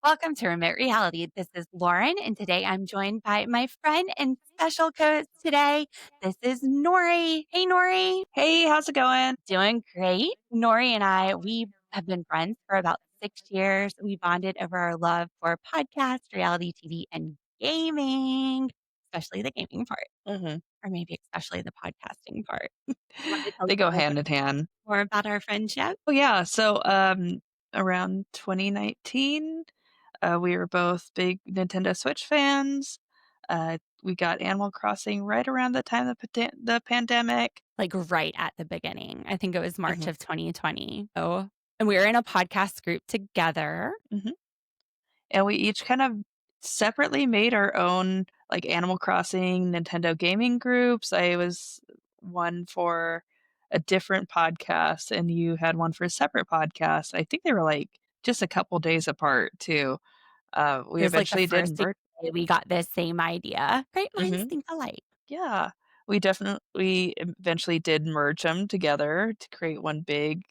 Welcome to Remote Reality. This is Lauren, and today I'm joined by my friend and special co-host today. This is Nori. Hey, Nori. Hey, how's it going? Doing great. Nori and we have been friends for about 6 years. We bonded over our love for podcast, reality TV, and gaming, especially the gaming part, Mhm. or maybe especially the podcasting part. You want to tell us They a go little bit hand in hand. more about our friendship? Oh, yeah, so, around 2019, we were both big Nintendo Switch fans. We got Animal Crossing right around the time of the pandemic. Like, right at the beginning. I think it was March Mhm, of 2020. Oh, and we were in a podcast group together. mhm, and we each kind of separately made our own, like, Animal Crossing, Nintendo gaming groups. I was one for a different podcast, and you had one for a separate podcast. I think they were, like, just a couple days apart too. It We was like the eventually did first merge. day we got this same idea. Great minds Mhm. think alike, Yeah. We eventually did merge them together to create one big,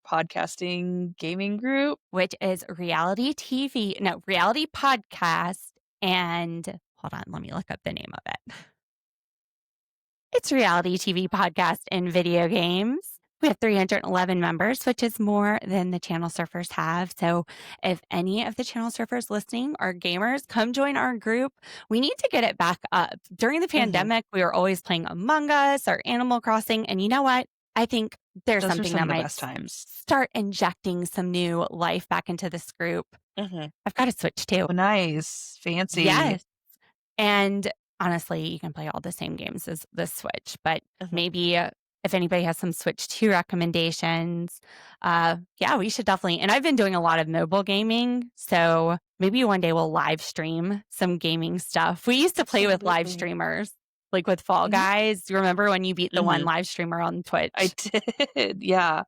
podcasting gaming group. which is reality podcast, and hold on, let me look up the name of it. It's reality TV podcast and video games. We have 311 members, which is more than the channel surfers have. So if any of the channel surfers listening are gamers, come join our group. We need to get it back up. During the Mhm. pandemic, we were always playing Among Us or Animal Crossing. And you know what? I think there's Those are something some that of the might best times. start injecting some new life back into this group. Mhm. I've got to switch too. Oh, nice. Fancy. Yes. And honestly, you can play all the same games as the Switch, but Mhm. maybe if anybody has some Switch 2 recommendations, yeah, we should definitely. And I've been doing a lot of mobile gaming, so maybe one day we'll live stream some gaming stuff. We used to play with live Absolutely. streamers, like with Fall Mhm. Guys. You remember when you beat the one Mhm. live streamer on I Twitch? did, yeah.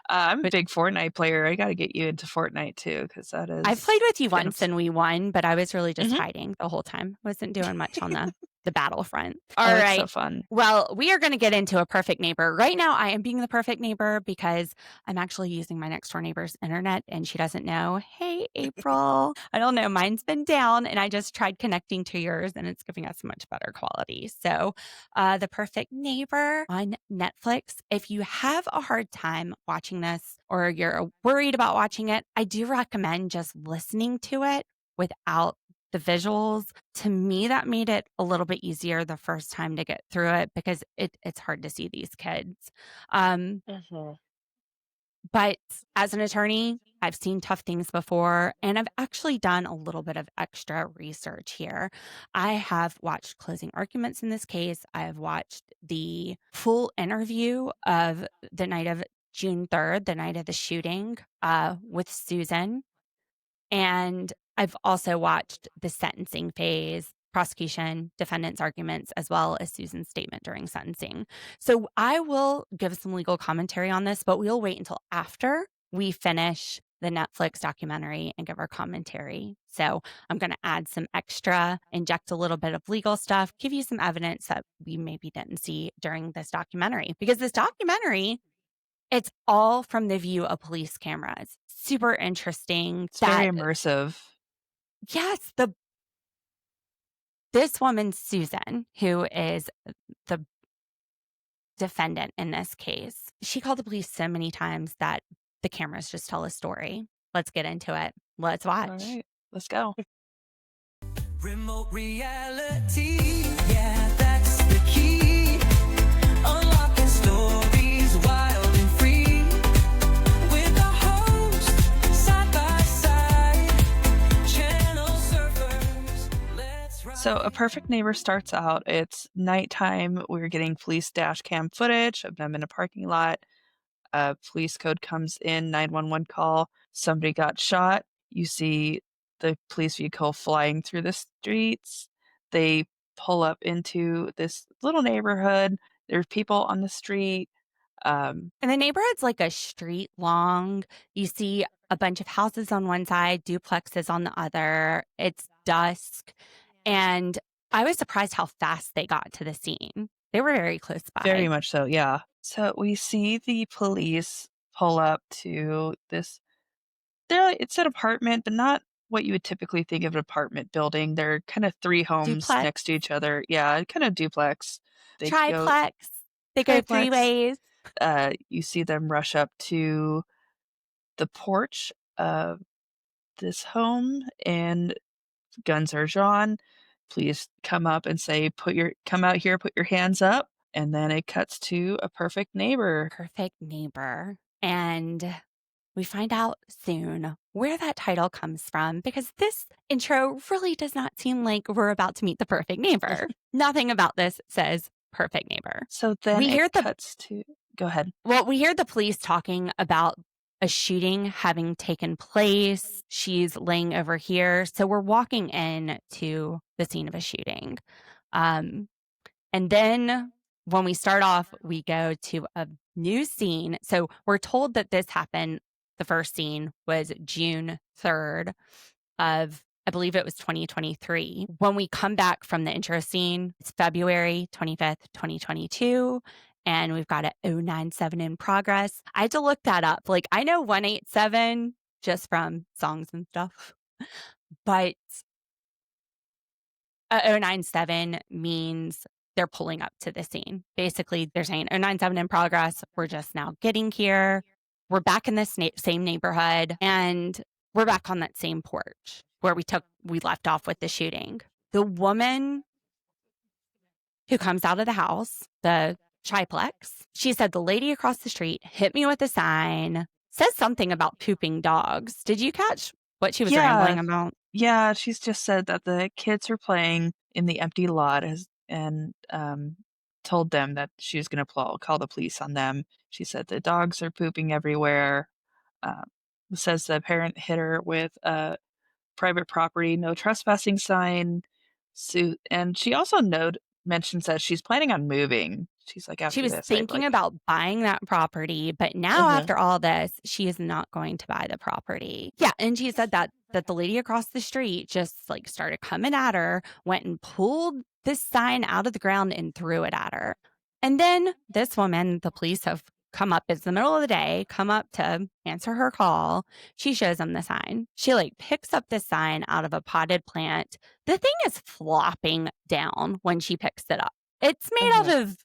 I'm a But big Fortnite player. I gotta get you into Fortnite too, because that I've played is with you once fantasy. and we won, but I was really just Mhm. hiding the whole time. Wasn't doing much on the battlefront. All Oh, it's right. so fun. Well, we are going to get into a perfect neighbor. Right now, I am being the perfect neighbor because I'm actually using my next door neighbor's internet and she doesn't know. Hey, April. I don't know. Mine's been down and I just tried connecting to yours and it's giving us much better quality. So, The Perfect Neighbor on Netflix. If you have a hard time watching this or you're worried about watching it, I do recommend just listening to it without the visuals. To me, that made it a little bit easier the first time to get through it because it's hard to see these kids. Um, Mhm. but as an attorney, I've seen tough things before, and I've actually done a little bit of extra research here. I have watched closing arguments in this case. I have watched the full interview of the night of June 3rd, the night of the shooting, with Susan. And I've also watched the sentencing phase, prosecution, defendant's arguments, as well as Susan's statement during sentencing. So I will give some legal commentary on this, but we'll wait until after we finish the Netflix documentary and give our commentary. So I'm going to add some extra, inject a little bit of legal stuff, give you some evidence that we maybe didn't see during this documentary. Because this documentary, it's all from the view of police cameras. Super interesting It's very that immersive. yes, this woman, Susan, who is the defendant in this case, she called the police so many times that the cameras just tell a story. Let's get into it. Let's watch. Alright, let's go. Remote reality, yeah, that's the key. Unlocking stories wild and free. With the host, side by side. Channel surfers, let's ride. So, A Perfect Neighbor starts out, it's nighttime, we're getting police dash cam footage of them in a parking lot. A police code comes in, 911 call, somebody got shot. You see the police vehicle flying through the streets. They pull up into this little neighborhood. There's people on the street. And the neighborhood's like a street long. You see a bunch of houses on one side, duplexes on the other. It's dusk. And I was surprised how fast they got to the scene. They were very close Very by. much so, yeah. So we see the police pull up to this It's an apartment, but not what you would typically think of an apartment building. They're kind of 3 homes Duplex, next to each other. Yeah, kind of duplex. They go triplex. They go three triplex. ways. You see them rush up to the porch of this home, and guns are drawn. Please come up and say, come out here, put your hands up. And then it cuts to a perfect neighbor. Perfect neighbor. And we find out soon where that title comes from because this intro really does not seem like we're about to meet the perfect neighbor. Nothing about this says perfect neighbor. So then We hear it cuts to, go ahead. Well, we hear the police talking about a shooting having taken place. She's laying over here. So we're walking in to the scene of a shooting. And then when we start off, we go to a new scene. So we're told that this happened. The first scene was June 3rd of, I believe it was 2023. When we come back from the intro scene, it's February 25th, 2022. And we've got a 097 in progress. I had to look that up. Like, I know 187 just from songs and stuff, but a 097 means they're pulling up to the scene. Basically, they're saying 097 in progress. We're just now getting here. We're back in this same neighborhood, and we're back on that same porch where we left off with the shooting. The woman who comes out of the house, the triplex, she said the lady across the street hit me with a sign, says something about pooping dogs. Did you catch what she was rambling about? Yeah, she's just said that the kids were playing in the empty lot and told them that she was going to call the police on them. She said the dogs are pooping everywhere. Says the parent hit her with a private property, no trespassing sign. And she also mentions that she's planning on moving. She's like, She after was this, thinking about buying that property, but now Uh-huh. after all this, she is not going to buy the property. Yeah, and she said that the lady across the street just like started coming at her, went and pulled this sign out of the ground and threw it at her. And then this woman, the police have come up, it's the middle of the day, come up to answer her call. She shows them the sign. She like picks up this sign out of a potted plant. The thing is flopping down when she picks it up. It's made out of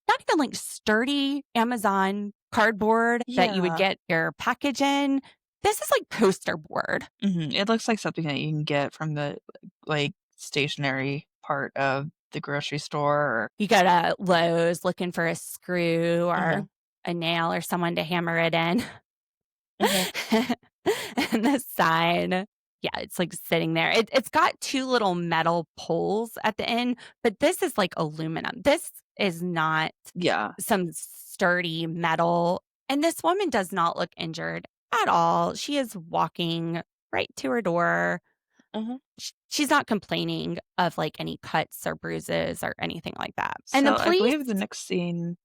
not even like sturdy Amazon cardboard that you would Yeah. get your package in. This is like poster board. It looks like something that you can get from the like stationary part of the grocery store. Or You go to Lowe's looking for a screw or Uh-huh. a nail or someone to hammer it in. Uh-huh. And the sign, yeah, it's like sitting there. It's got two little metal poles at the end, but this is like aluminum. This is not Yeah. some sturdy metal. And this woman does not look injured at all. She is walking right to her door. Uh-huh. She's not complaining of like any cuts or bruises or anything like that. And the So I police, believe the next scene,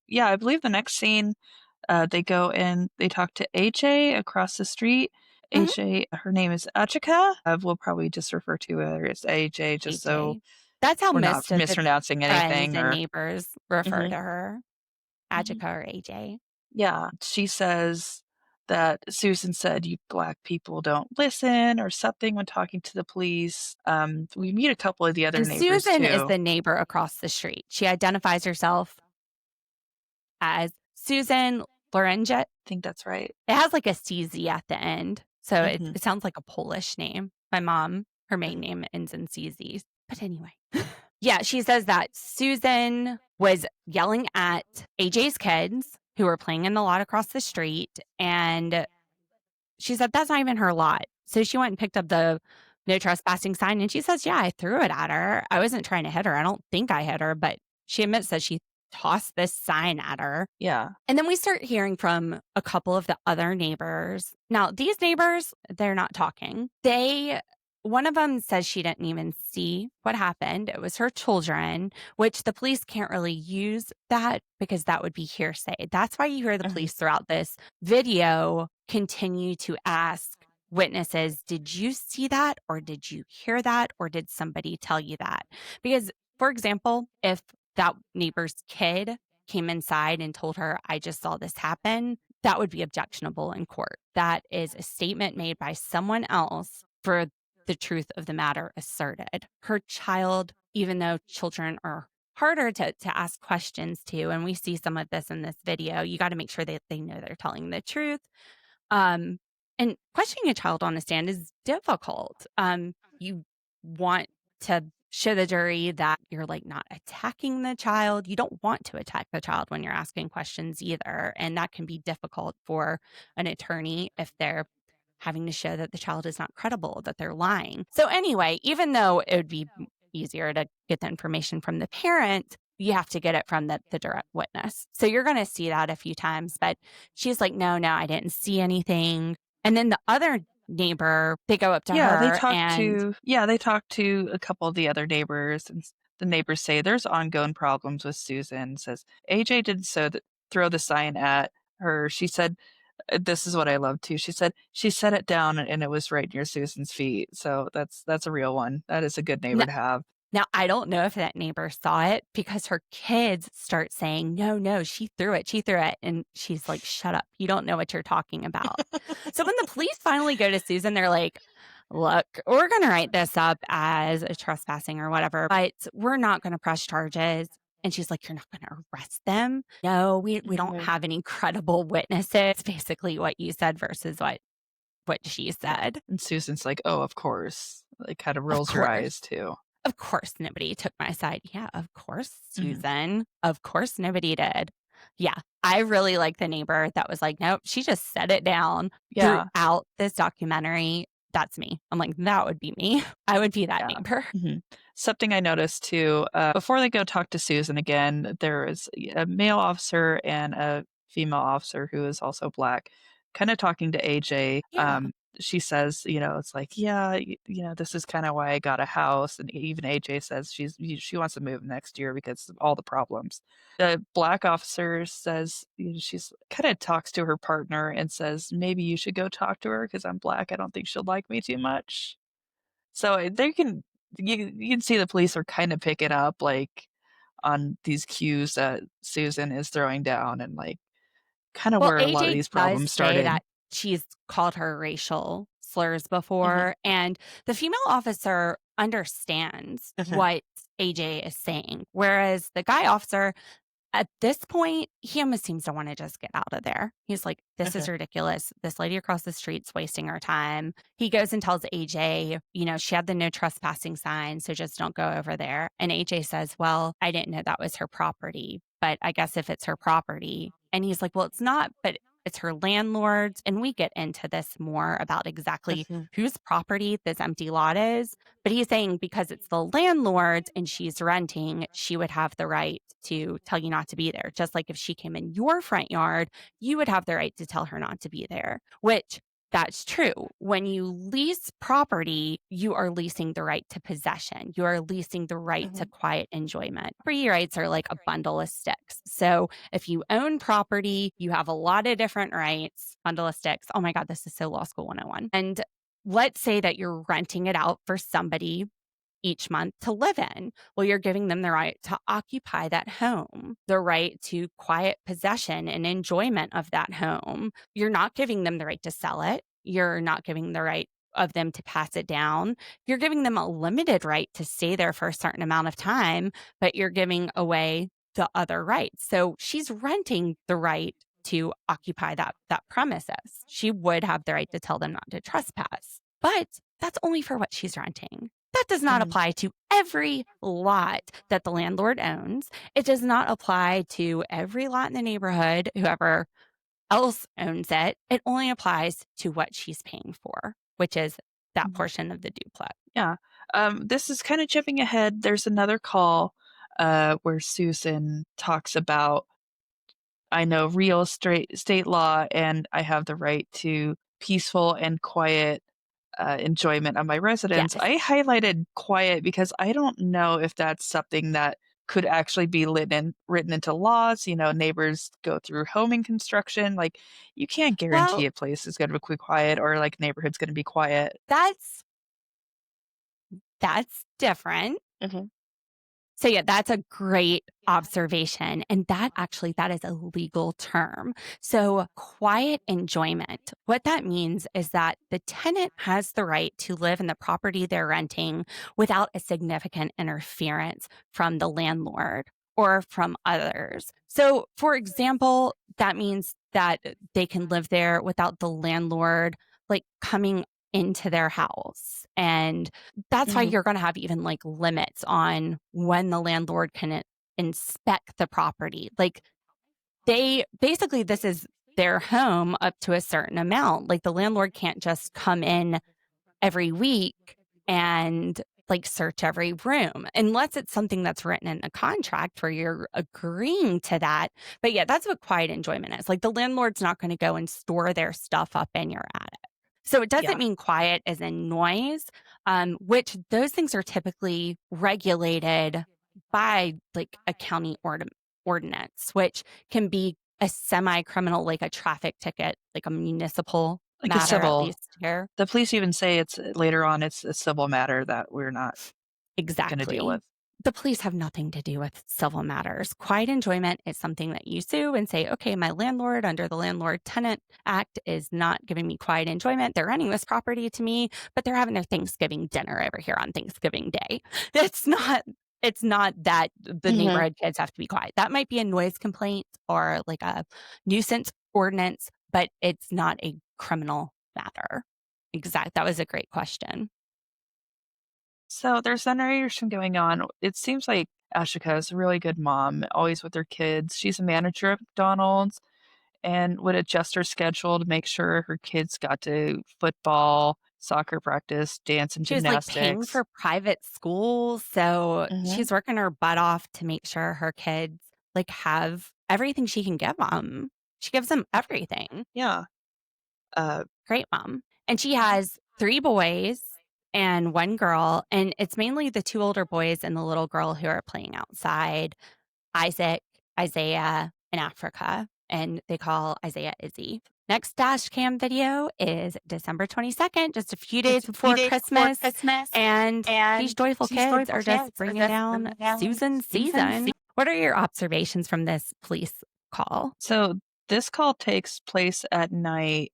they go and they talk to AJ across the street. Mhm. AJ, her name is Achika. We'll probably just refer to her as AJ, just so AJ. That's how we're not most of the mispronouncing friends anything. and Or neighbors refer Mhm. to her, Mhm. Ajika or AJ. Yeah, she says that Susan said you black people don't listen or something when talking to the police. We meet a couple of the other And neighbors Susan is too. the neighbor across the street. She identifies herself as Susan Lorincz. I think that's right. It has like a CZ at the end. So Mhm. it sounds like a Polish name. My mom, her main name ends in CZ. But anyway. Yeah, she says that Susan was yelling at AJ's kids who were playing in the lot across the street. And she said that's not even her lot. So she went and picked up the no trespassing sign. And she says, yeah, I threw it at her. I wasn't trying to hit her. I don't think I hit her, but she admits that she tossed this sign at her. Yeah. And then we start hearing from a couple of the other neighbors. Now, these neighbors, they're not talking. One of them says she didn't even see what happened. It was her children, which the police can't really use that because that would be hearsay. That's why you hear the police throughout this video continue to ask witnesses, did you see that? Or did you hear that? Or did somebody tell you that? Because, for example, if that neighbor's kid came inside and told her, I just saw this happen, that would be objectionable in court. That is a statement made by someone else for the truth of the matter asserted. Her child, even though children are harder to ask questions to, and we see some of this in this video, you got to make sure that they know they're telling the truth. Um, and questioning a child on a stand is difficult. You want to show the jury that you're like not attacking the child. You don't want to attack the child when you're asking questions either. And that can be difficult for an attorney if they're having to show that the child is not credible, that they're lying. So, anyway, even though it would be easier to get the information from the parent, you have to get it from the direct witness. So, you're going to see that a few times. But she's like, no, I didn't see anything. And then the other neighbor, they go up to her and they talk to a couple of the other neighbors, and the neighbors say there's ongoing problems with Susan. Says AJ didn't throw the sign at her. She said, this is what I love too. She said she set it down and it was right near Susan's feet. So that's a real one. That is a good neighbor to have. Now, I don't know if that neighbor saw it because her kids start saying, no, she threw it. And she's like, shut up. You don't know what you're talking about. So when the police finally go to Susan, they're like, look, we're going to write this up as a trespassing or whatever, but we're not going to press charges. And she's like, you're not going to arrest them? No, we don't have any credible witnesses. Basically what you said versus what she said. And Susan's like, oh, of course. Like kind of rolls her eyes too. Of course, nobody took my side. Yeah, of course, Susan. Of course, nobody did. Yeah, I really like the neighbor that was like, nope, she just set it down throughout this documentary. That's me. I'm like, that would be me. I would be that neighbor. Something I noticed too, before they go talk to Susan again, there is a male officer and a female officer who is also Black, kind of talking to AJ. Yeah. She says, it's like, this is kind of why I got a house. And even AJ says she wants to move next year because of all the problems. The Black officer says, she's kind of talks to her partner and says, maybe you should go talk to her because I'm Black. I don't think she'll like me too much. So you can see the police are kind of picking up like on these cues that Susan is throwing down and like kind of where a lot of these problems started. That she's called her racial slurs before, and the female officer understands what AJ is saying, whereas the guy officer, at this point, he almost seems to want to just get out of there. He's like, this is ridiculous. This lady across the street's wasting our time. He goes and tells AJ, she had the no trespassing sign, so just don't go over there. And AJ says, well, I didn't know that was her property, but I guess if it's her property. And he's like, well, it's not, but it's her landlord's. And we get into this more about exactly whose property this empty lot is. But he's saying because it's the landlord's and she's renting, she would have the right to tell you not to be there. Just like if she came in your front yard, you would have the right to tell her not to be there, which that's true. When you lease property, you are leasing the right to possession. You are leasing the right to quiet enjoyment. Property rights are like a bundle of sticks. So if you own property, you have a lot of different rights. Bundle of sticks. Oh my God, this is so law school 101. And let's say that you're renting it out for somebody each month to live in. Well, you're giving them the right to occupy that home, the right to quiet possession and enjoyment of that home. You're not giving them the right to sell it. You're not giving the right of them to pass it down. You're giving them a limited right to stay there for a certain amount of time, but you're giving away the other rights. So she's renting the right to occupy that premises. She would have the right to tell them not to trespass, but that's only for what she's renting. That does not apply to every lot that the landlord owns. It does not apply to every lot in the neighborhood, whoever else owns it. It only applies to what she's paying for, which is that portion of the duplex. Yeah. This is kind of jumping ahead. There's another call where Susan talks about, I know real state law and I have the right to peaceful and quiet enjoyment of my residence. Yes. I highlighted quiet because I don't know if that's something that could actually be written into laws. Neighbors go through homing construction. Like you can't guarantee a place is going to be quiet or like neighborhood's going to be quiet. That's different. So yeah, that's a great observation. And that is a legal term. So quiet enjoyment, what that means is that the tenant has the right to live in the property they're renting without a significant interference from the landlord or from others. So for example, that means that they can live there without the landlord like coming into their house. And that's why Mhm. you're going to have even like limits on when the landlord can inspect the property. Like they basically, this is their home up to a certain amount. Like the landlord can't just come in every week and like search every room unless it's something that's written in the contract where you're agreeing to that. But yeah, that's what quiet enjoyment is. Like the landlord's not going to go and store their stuff up in your attic. So it doesn't Yeah. mean quiet as in noise, which those things are typically regulated by like a county ordinance, which can be a semi-criminal, like a traffic ticket, like a municipal Like a matter, at civil. least here. The police even say it's later on, it's a civil matter that we're not gonna deal Exactly. with. The police have nothing to do with civil matters. Quiet enjoyment is something that you sue and say, okay, my landlord under the Landlord Tenant Act is not giving me quiet enjoyment. They're renting this property to me, but they're having their Thanksgiving dinner over here on Thanksgiving Day. It's not that the Mhm. neighborhood kids have to be quiet. That might be a noise complaint or like a nuisance ordinance, but it's not a criminal matter. Exact. That was a great question. So there's that narration going on. It seems like Ashika is a really good mom, always with her kids. She's a manager at McDonald's and would adjust her schedule to make sure her kids got to football, soccer practice, dance, and She was, like, paying gymnastics. for private schools, so Mhm. she's working her butt off to make sure her kids, like, have everything she can give them. She gives them everything. Yeah. Uh, Great mom. And she has 3 boys and 1 girl, and it's mainly the 2 older boys and the little girl who are playing outside, Isaac, Isaiah, and Africa, and they call Isaiah Izzy. Next dash cam video is December 22nd, just a few days just a few before days before Christmas, Christmas, and these and joyful these kids joyful are just kids are bringing just down bringing down Susan's Susan. season. What are your observations from this police call? So this call takes place at night.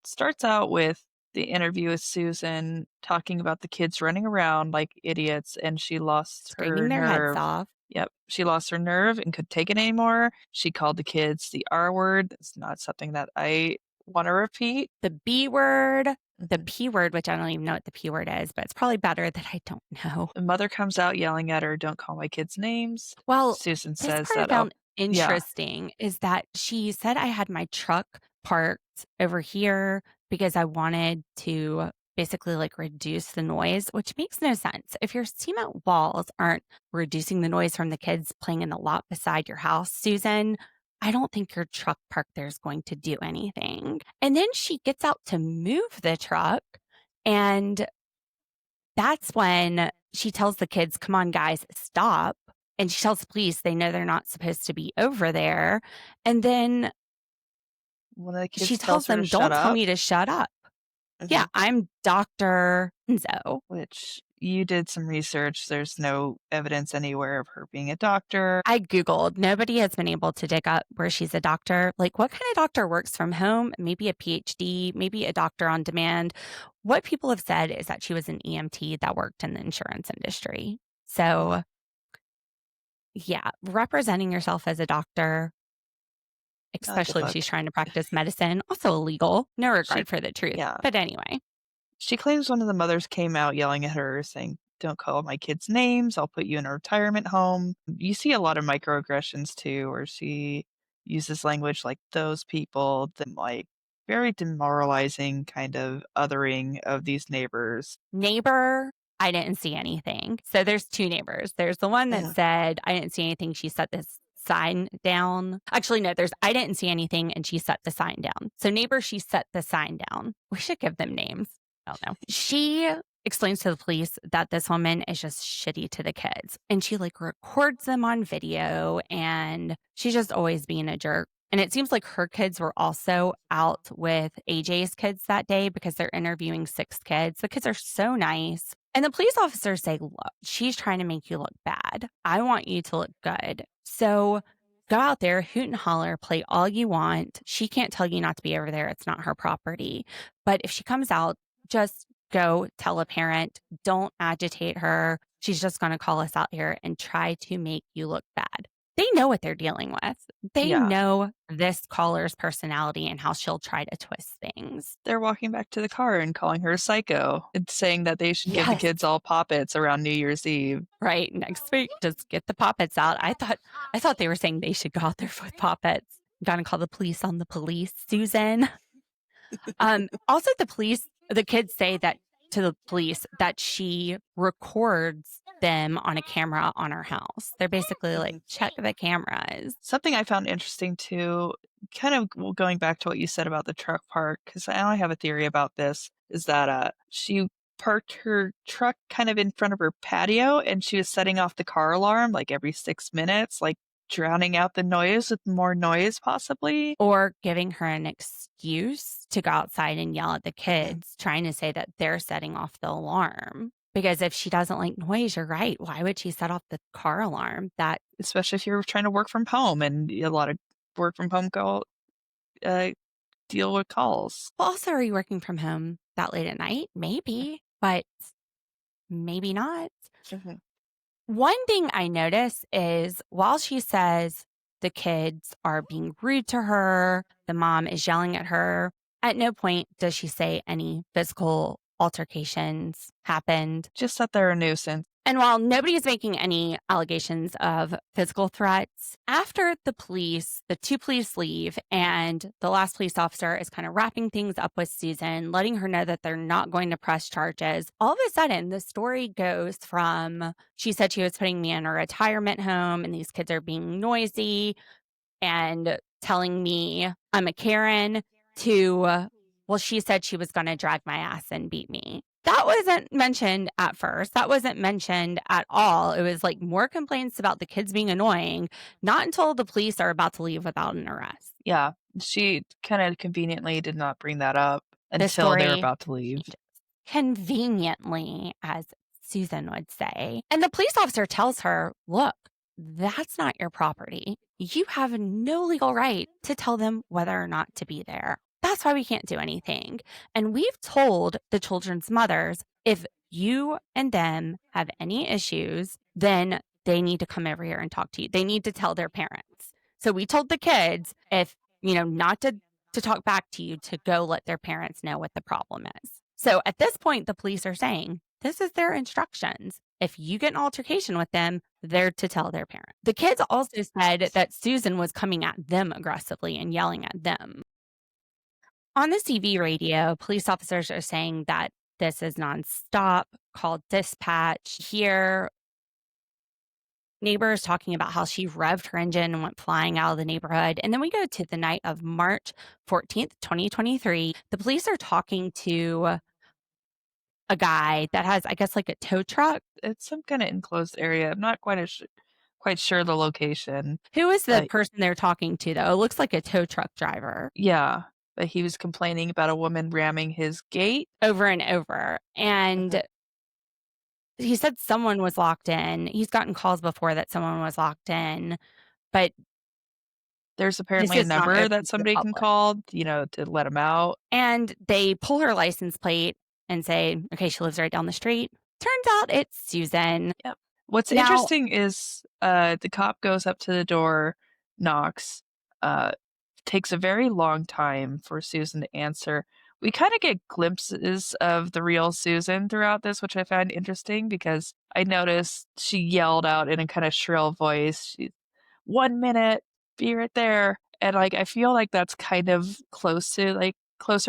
Starts out with the interview with Susan talking about the kids running around like idiots, and she lost her Screaming their heads nerve. off. Yep, she lost her nerve and couldn't take it anymore. She called the kids the R word. That's not something that I want to repeat. The B word, the Mhm. P word, which I don't even know what the P word is, but it's probably better that I don't know. The mother comes out yelling at her, "Don't call my kids names." Well, Susan this says part I that, "Oh, found yeah, interesting is that she said I had my truck parked over here because I wanted to basically like reduce the noise, which makes no sense. If your cement walls aren't reducing the noise from the kids playing in the lot beside your house, Susan, I don't think your truck park there is going to do anything. And then she gets out to move the truck, and that's when she tells the kids, come on, guys, stop. And she tells the police they know they're not supposed to be over there. And then one of the she kids tells tells her to them, shut don't tell up." me to shut up. Yeah, Mhm. I'm Dr. Enzo. Which you did some research. There's no evidence anywhere of her being a doctor. I Googled, nobody has been able to dig up where she's a doctor. Like, what kind of doctor works from home? Maybe a PhD, maybe a doctor on demand. What people have said is that she was an EMT that worked in the insurance industry. So, yeah, representing yourself as a doctor, Not good especially if look. she's trying to practice medicine, also illegal, no She regard for the truth. yeah. But anyway, She claims one of the mothers came out yelling at her saying, "Don't call my kids names. I'll put you in a retirement home." You see a lot of microaggressions too, where she uses language like those people, then like very demoralizing kind of othering of these neighbors. neighbor, I didn't see anything. So there's 2 neighbors. There's the one that Mhm. said, I didn't see anything. She set this sign down. Actually, no, there's, I didn't see anything. And she set the sign down. So neighbor, she set the sign down. We should give them names. I don't know. She explains to the police that this woman is just shitty to the kids. And she like records them on video, and she's just always being a jerk. And it seems like her kids were also out with AJ's kids that day because they're interviewing 6 kids. The kids are so nice. And the police officers say, look, she's trying to make you look bad. I want you to look good. So go out there, hoot and holler, play all you want. She can't tell you not to be over there. It's not her property. But if she comes out, just go tell a parent. Don't agitate her. She's just going to call us out here and try to make you look bad. They know what they're dealing with. They Yeah. know this caller's personality and how she'll try to twist things. They're walking back to the car and calling her a psycho and saying that they should give the Yes. kids all poppets around New Year's Eve. Right, next week, just get the poppets out. I thought they were saying they should go out there with poppets. Gotta call the police on the police, Susan. Also, the kids say that to the police that she records them on a camera on her house. They're basically like, check the cameras. Something I found interesting too, kind of going back to what you said about the truck park, because I have a theory about this, is that she parked her truck kind of in front of her patio and she was setting off the car alarm like every 6 minutes, like drowning out the noise with more noise possibly. Or giving her an excuse to go outside and yell at the kids, trying to say that they're setting off the alarm. Because if she doesn't like noise, you're right. Why would she set off the car alarm? That Especially if you're trying to work from home and a lot of work from home deal with calls. well, also, are you working from home that late at night? Maybe, but maybe not. One thing I notice is while she says the kids are being rude to her, the mom is yelling at her, at no point does she say any physical altercations happened. Just that they're a nuisance. And while nobody is making any allegations of physical threats, after the two police leave, and the last police officer is kind of wrapping things up with Susan, letting her know that they're not going to press charges, all of a sudden the story goes from she said she was putting me in a retirement home and these kids are being noisy and telling me I'm a Karen to, well, she said she was going to drag my ass and beat me. That wasn't mentioned at first. That wasn't mentioned at all. It was like more complaints about the kids being annoying, not until the police are about to leave without an arrest. Yeah, she kind of conveniently did not bring that up The until they were story about to leave. changes. Conveniently, as Susan would say. And the police officer tells her, look, that's not your property. You have no legal right to tell them whether or not to be there. That's why we can't do anything. And we've told the children's mothers, if you and them have any issues, then they need to come over here and talk to you. They need to tell their parents. So we told the kids, if, not to talk back to you, to go let their parents know what the problem is. So at this point, the police are saying, this is their instructions. If you get an altercation with them, they're to tell their parent. The kids also said that Susan was coming at them aggressively and yelling at them. On the CV radio, police officers are saying that this is nonstop, called dispatch. Here, neighbors talking about how she revved her engine and went flying out of the neighborhood. And then we go to the night of March 14th, 2023. The police are talking to a guy that has, I guess, like a tow truck. It's some kind of enclosed area. I'm not quite sure the location. Who is the person they're talking to, though? It looks like a tow truck driver. Yeah, but he was complaining about a woman ramming his gate over and over. And he said someone was locked in. He's gotten calls before that someone was locked in, but there's apparently a number that somebody can call, to let him out. And they pull her license plate and say, okay, she lives right down the street. Turns out it's Susan. Yep. What's interesting is the cop goes up to the door, knocks, takes a very long time for Susan to answer. We kind of get glimpses of the real Susan throughout this, which I find interesting because I noticed she yelled out in a kind of shrill voice, 1 minute, be right there. And I feel like that's kind of closer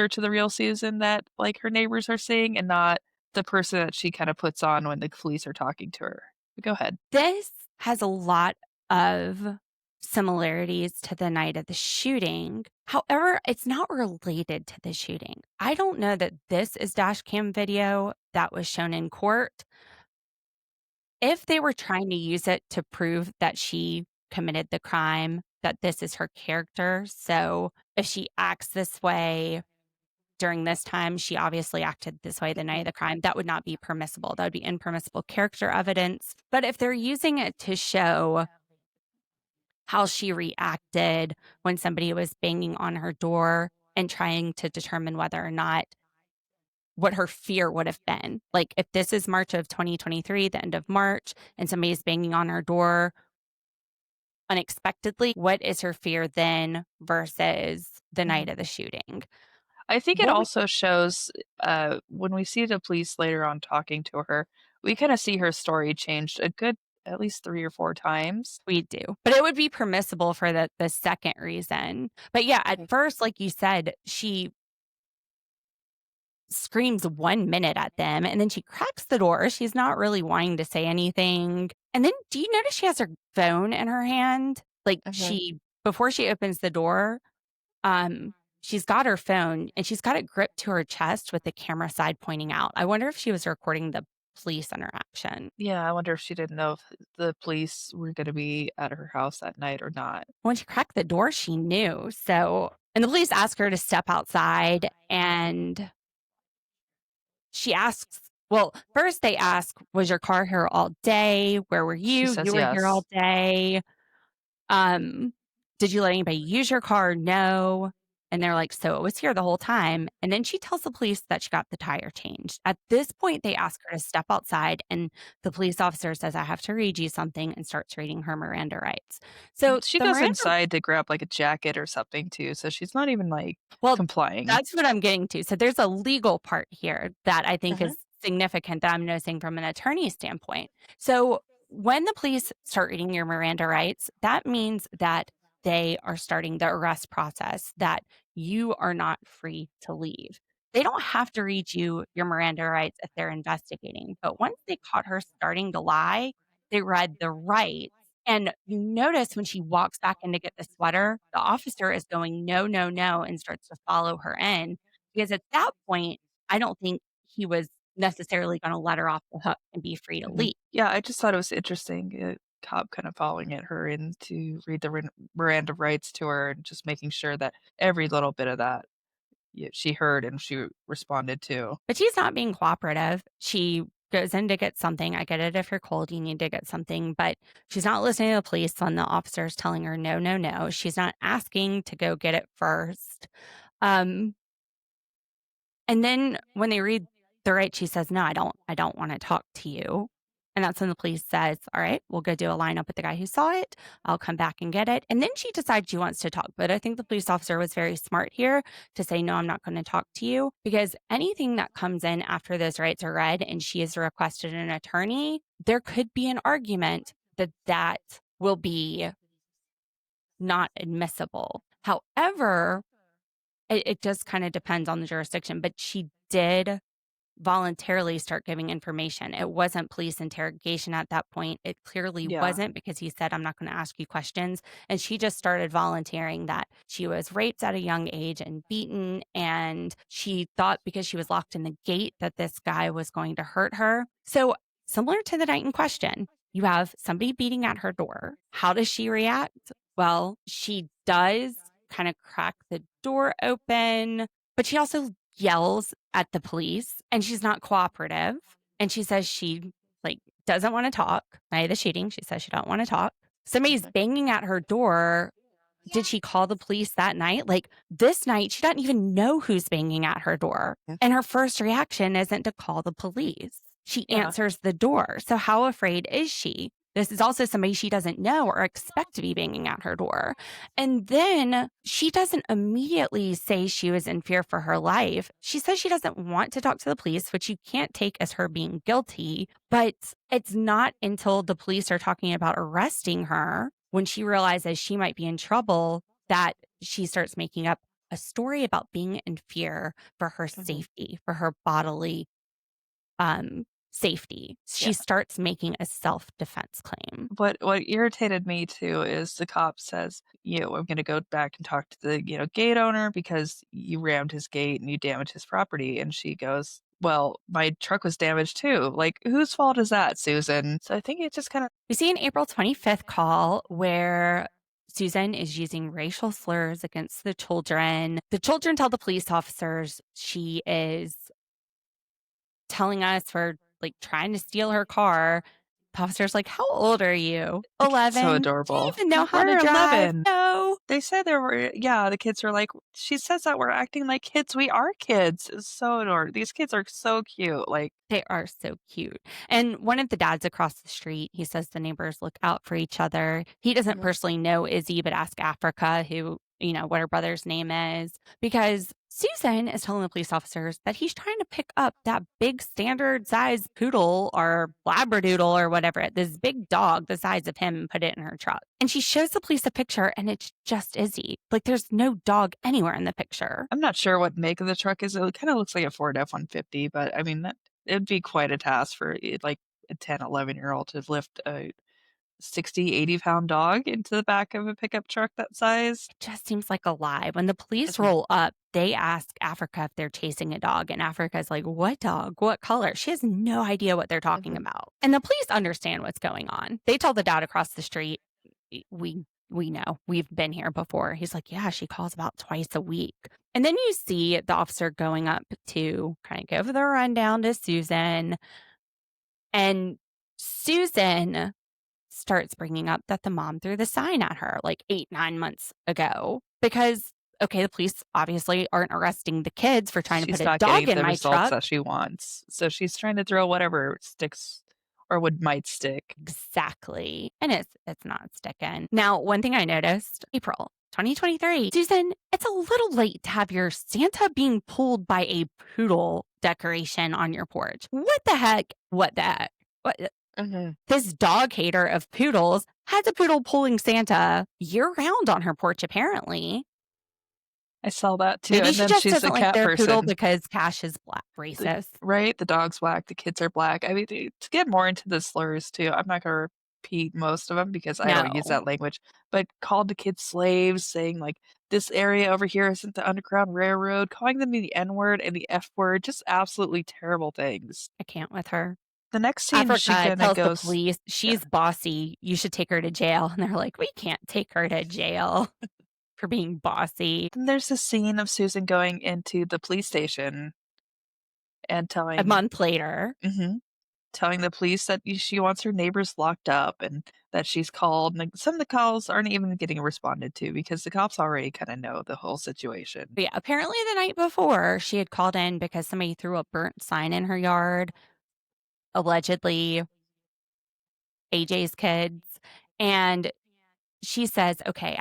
to the real Susan that her neighbors are seeing and not the person that she kind of puts on when the police are talking to her. But go ahead. This has a lot of similarities to the night of the shooting. However, it's not related to the shooting. I don't know that this is dash cam video that was shown in court. If they were trying to use it to prove that she committed the crime, that this is her character. So if she acts this way, during this time, she obviously acted this way the night of the crime. That would not be permissible. That would be impermissible character evidence. But if they're using it to show how she reacted when somebody was banging on her door and trying to determine whether or not what her fear would have been. Like if this is March of 2023, the end of March, and somebody's banging on her door unexpectedly, what is her fear then versus the night of the shooting? I think it What also shows when we see the police later on talking to her, we kind of see her story changed a good at least 3 or 4 times. we do, but it would be permissible for the second reason. But yeah, at first, like you said, she screams 1 minute at them and then she cracks the door. She's not really wanting to say anything. And then do you notice she has her phone in her hand? Like before she opens the door, she's got her phone and she's got it gripped to her chest with the camera side pointing out. I wonder if she was recording the police interaction. Yeah, I wonder if she didn't know if the police were going to be at her house that night or not. When she cracked the door, she knew. So, and the police ask her to step outside and she asks, well, first they ask, was your car here all day? Where were She you? says You were here all yes. day. Um, did you let anybody use your car? No. And they're like, so it was here the whole time. And then she tells the police that she got the tire changed. At this point, they ask her to step outside, and the police officer says, I have to read you something, and starts reading her Miranda rights. So She the goes Miranda, inside to grab like a jacket or something too, so she's not even like well, complying. that's what I'm getting to. So there's a legal part here that I think is significant that I'm noticing from an attorney standpoint. So when the police start reading your Miranda rights, that means that they are starting the arrest process, that you are not free to leave. They don't have to read you your Miranda rights if they're investigating. But once they caught her starting to lie, they read the rights. And you notice when she walks back in to get the sweater, the officer is going, no, no, no, and starts to follow her in. Because at that point, I don't think he was necessarily going to let her off the hook and be free to leave. Yeah, I just thought it was interesting. A cop kind of following at her in to read the Miranda rights to her and just making sure that every little bit of that she heard and she responded to. But she's not being cooperative. She goes in to get something. I get it if you're cold, you need to get something, but she's not listening to the police when the officer's telling her, no, no, no. She's not asking to go get it first. Um, and then when they read the right, she says, no, I don't want to talk to you. And that's when the police says, all right, we'll go do a lineup with the guy who saw it. I'll come back and get it. And then she decides she wants to talk. But I think the police officer was very smart here to say, no, I'm not going to talk to you, because anything that comes in after those rights are read and she has requested an attorney, there could be an argument that that will be not admissible. However, it just kind of depends on the jurisdiction, but she did voluntarily start giving information. It wasn't police interrogation at that point. It clearly wasn't, because he said, I'm not going to ask you questions. And she just started volunteering that she was raped at a young age and beaten. And she thought because she was locked in the gate that this guy was going to hurt her. So similar to the night in question, you have somebody beating at her door. How does she react? Well, she does kind of crack the door open, but she also yells at the police and she's not cooperative. And she says she doesn't want to talk. Night of the shooting, she says she don't want to talk. Somebody's banging at her door. Did she call the police that night? This night, she doesn't even know who's banging at her door. And her first reaction isn't to call the police. She answers the door. So how afraid is she? This is also somebody she doesn't know or expect to be banging at her door. And then she doesn't immediately say she was in fear for her life. She says she doesn't want to talk to the police, which you can't take as her being guilty. But it's not until the police are talking about arresting her, when she realizes she might be in trouble, that she starts making up a story about being in fear for her safety, for her bodily safety. She starts making a self-defense claim. What irritated me too is the cop says, I'm going to go back and talk to the, gate owner because you rammed his gate and you damaged his property. And she goes, well, my truck was damaged too. Like, whose fault is that, Susan? So I think it just kind of. We see an April 25th call where Susan is using racial slurs against the children. The children tell the police officers she is telling us we're like trying to steal her car. The officer's like, "How old are you?" The kid's so 11. Do you adorable. even know how to We're drive? 11. No. They said there were the kids were like, "She says that we're acting like kids. We are kids." It's so adorable. These kids are so cute, like They are so cute. And one of the dads across the street, he says the neighbors look out for each other. He doesn't Mhm. personally know Izzy, but ask Africa, who, what her brother's name is, because Susan is telling the police officers that he's trying to pick up that big standard size poodle or labradoodle or whatever, this big dog the size of him, and put it in her truck. And she shows the police a picture and it's just Izzy. Like there's no dog anywhere in the picture. I'm not sure what make of the truck is. It kinda looks like a Ford F-150, but, I mean, that it'd be quite a task for, like, a 10, 11-year-old to lift a 60, 80-pound dog into the back of a pickup truck that size. It just seems like a lie. When the police Mhm, roll up, they ask Africa if they're chasing a dog, and Africa's like, "What dog? What color?" She has no idea what they're talking mhm. about. And the police understand what's going on. They tell the dad across the street, We know. We've been here before." He's like, "Yeah, she calls about twice a week." And then you see the officer going up to kind of give the rundown to Susan, and Susan starts bringing up that the mom threw the sign at her like 8, 9 months ago because, okay, the police obviously aren't arresting the kids for trying to put She's a not dog getting in the my results truck. that she wants, so she's trying to throw whatever sticks or would might stick. Exactly. And it's not sticking. Now, one thing I noticed, April 2023, Susan, it's a little late to have your Santa being pulled by a poodle decoration on your porch. What the heck? What the heck? What? Mhm. This dog hater of poodles has a poodle pulling Santa year round on her porch, apparently. I saw that too, Maybe and she then just she's a doesn't like cat their poodle person. because Cash is black The racist. right? The dog's black, the kids are black. I mean, to get more into the slurs too, I'm not gonna repeat most of them because I don't use No, that language, but called the kids slaves, saying, like, "This area over here isn't the Underground Railroad," calling them the N word and the F word, just absolutely terrible things. I can't with her. The next scene, she Africa kinda tells the goes police yeah. she's bossy. You should take her to jail. And they're like, we can't take her to jail for being bossy. Then there's a scene of Susan going into the police station and A telling month later, mhm. Telling the police that she wants her neighbors locked up and that she's called, and, like, some of the calls aren't even getting responded to because the cops already kinda know the whole situation. but yeah, apparently the night before, she had called in because somebody threw a burnt sign in her yard, allegedly AJ's kids. And she says, "Okay,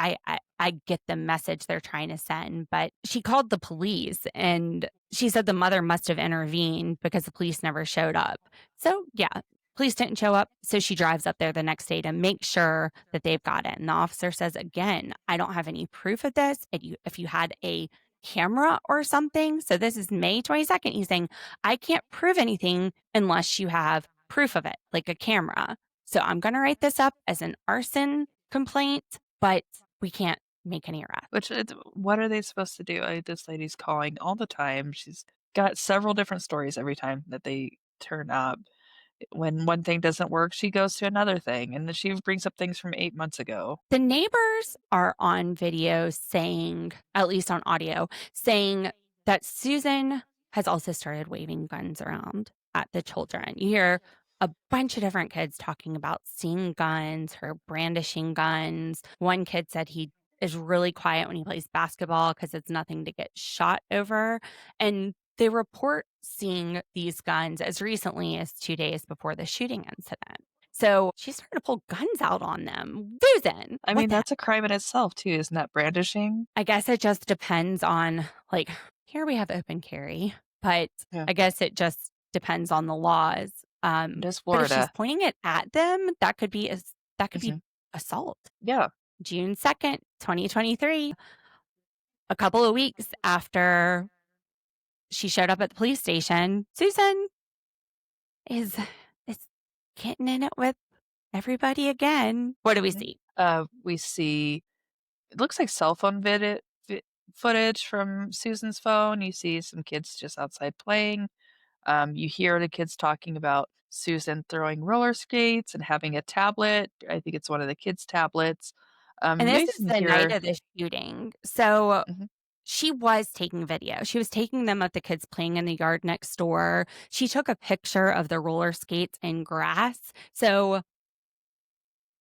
I get the message they're trying to send," but she called the police and she said the mother must have intervened because the police never showed up. So, yeah, police didn't show up, so she drives up there the next day to make sure that they've got it. And the officer says, "Again, I don't have any proof of this. If you had a camera or something," so this is May 22nd, he's saying, "I can't prove anything unless you have proof of it, like a camera. So I'm going to write this up as an arson complaint, but we can't make any arrests." Which what are they supposed to do? This lady's calling all the time. She's got several different stories every time that they turn up. When one thing doesn't work, she goes to another thing, and then she brings up things from 8 months ago. The neighbors are on video saying, at least on audio, saying that Susan has also started waving guns around at the children. You hear a bunch of different kids talking about seeing guns, her brandishing guns. One kid said he is really quiet when he plays basketball because it's nothing to get shot over. And they report seeing these guns as recently as 2 days before the shooting incident. So she started to pull guns out on them. Susan, I what mean, the heck? that's a crime in itself too, isn't that brandishing? I guess it just depends on, like, here we have open carry, but Yeah. I guess it just depends on the laws. It is But if she's Florida. pointing it at them, that could be Mhm. assault. Yeah. June 2nd, 2023, a couple of weeks after she showed up at the police station, Susan is is getting in it with everybody again. What do we Mhm. see? We see it looks like cell phone footage from Susan's phone. You see some kids just outside playing. You hear the kids talking about Susan throwing roller skates and having a tablet. I think it's one of the kids' tablets. And this is Mason the night here. of the shooting. So Mhm. she was taking video. She was taking them of the kids playing in the yard next door. She took a picture of the roller skates and grass. So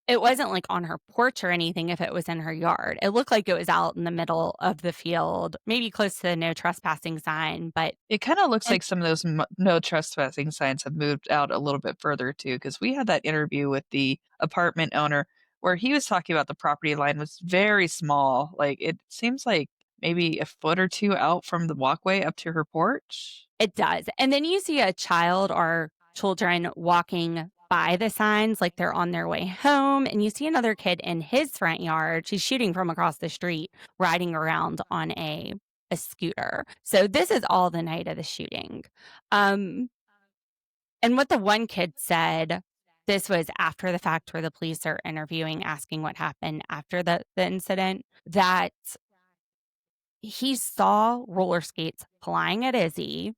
it wasn't like on her porch or anything if it was in her yard. It looked like it was out in the middle of the field, maybe close to the no trespassing sign, but It kinda looks and like some of those no trespassing signs have moved out a little bit further too, because we had that interview with the apartment owner where he was talking about the property line was very small, like, it seems like maybe a foot or 2 out from the walkway up to her porch? it does. And then you see a child or children walking by the signs like they're on their way home, and you see another kid in his front yard. She's shooting from across the street, riding around on a scooter. So this is all the night of the shooting. Um, and what the one kid said, this was after the fact where the police are interviewing, asking what happened after the incident, that he saw roller skates flying at Izzy.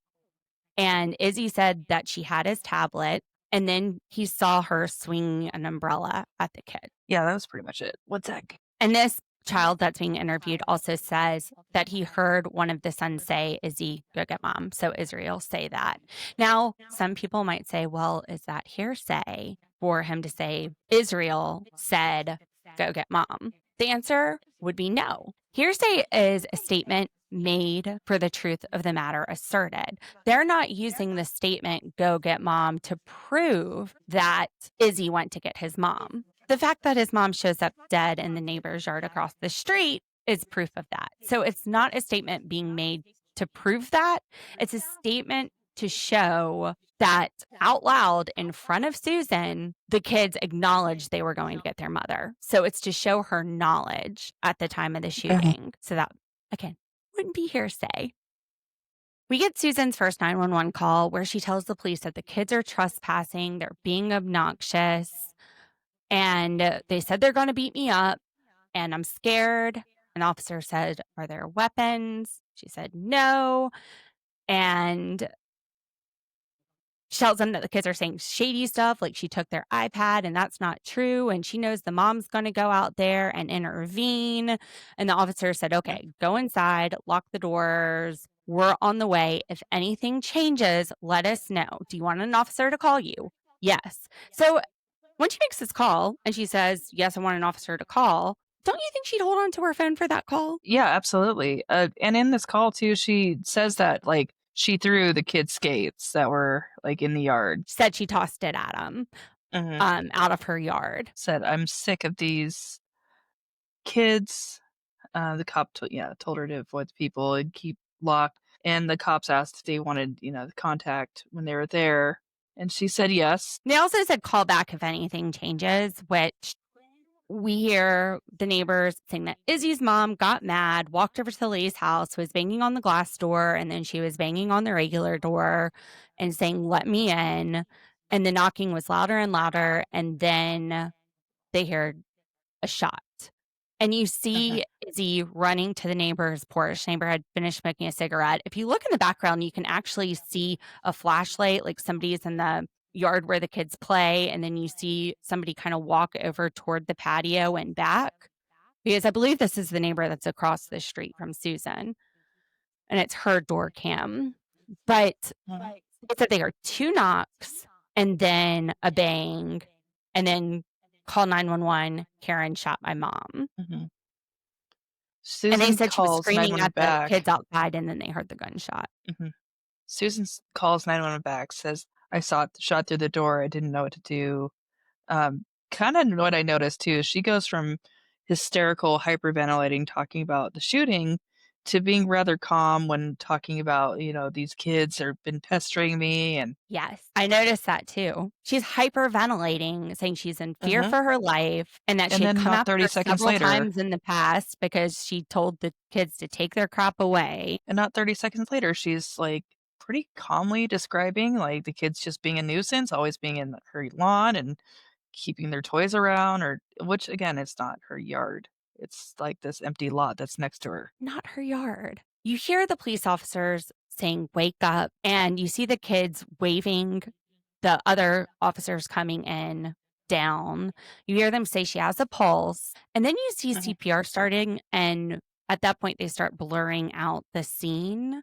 And Izzy said that she had his tablet, and then he saw her swinging an umbrella at the kid. Yeah, that was pretty much it. One sec. And this child that's being interviewed also says that he heard one of the sons say, Izzy, go get mom. So Israel say that. Now, some people might say, well, is that hearsay for him to say, Israel said, go get mom? The answer would be no. Hearsay is a statement made for the truth of the matter asserted. They're not using the statement, go get mom, to prove that Izzy went to get his mom. The fact that his mom shows up dead in the neighbor's yard across the street is proof of that. So it's not a statement being made to prove that. It's a statement to show that out loud in front of Susan, the kids acknowledged they were going to get their mother. So it's to show her knowledge at the time of the shooting. So that, again, wouldn't be hearsay. We get Susan's first 911 call where she tells the police that the kids are trespassing, they're being obnoxious, and they said they're going to beat me up, and I'm scared. An officer said, are there weapons? She said no. And she tells them that the kids are saying shady stuff, like she took their iPad, and that's not true. And she knows the mom's going to go out there and intervene. And the officer said, okay, go inside, lock the doors. We're on the way. If anything changes, let us know. Do you want an officer to call you? Yes. So when she makes this call and she says, yes, I want an officer to call, don't you think she'd hold on to her phone for that call? Yeah, absolutely. And in this call too, she says that, like, she threw the kids' skates that were, like, in the yard. She said she tossed it at him Mhm. out of her yard. Said, "I'm sick of these kids." The cop told her to avoid the people and keep locked, and the cops asked if they wanted, the contact when they were there, and she said yes. They also said call back if anything changes, which we hear the neighbors saying that Izzy's mom got mad, walked over to the lady's house, was banging on the glass door, and then she was banging on the regular door and saying, let me in. And the knocking was louder and louder. And then they heard a shot. And you Mhm, see Izzy running to the neighbor's porch. Neighbor had finished smoking a cigarette. If you look in the background, you can actually see a flashlight, like somebody's in the yard where the kids play. And then you see somebody kind of walk over toward the patio and back. Because I believe this is the neighbor that's across the street from Susan. And it's her door cam. But mhm, it said they heard two knocks and then a bang. And then call 911. Karen shot my mom. mhm. And they Susan said she was calls screaming 911 at the kids back. outside, and then they heard the gunshot. Mhm. Susan calls 911 back, says, "I saw it shot through the door. I didn't know what to do." Kinda what I noticed too is she goes from hysterical hyperventilating, talking about the shooting, to being rather calm when talking about, "These kids have been pestering me," and Yes, I noticed that too. She's hyperventilating, saying she's in fear Mhm. for her life and that And she had then come not 30 after seconds several later times in the past because she told the kids to take their crap away. and not 30 seconds later, she's, like, pretty calmly describing, like, the kids just being a nuisance, always being in her lawn and keeping their toys around, or which, again, it's not her yard. It's, like, this empty lot that's next to her. Not her yard. You hear the police officers saying, wake up, and you see the kids waving the other officers coming in down. You hear them say she has a pulse, and then you see Mhm. CPR starting, and at that point, they start blurring out the scene.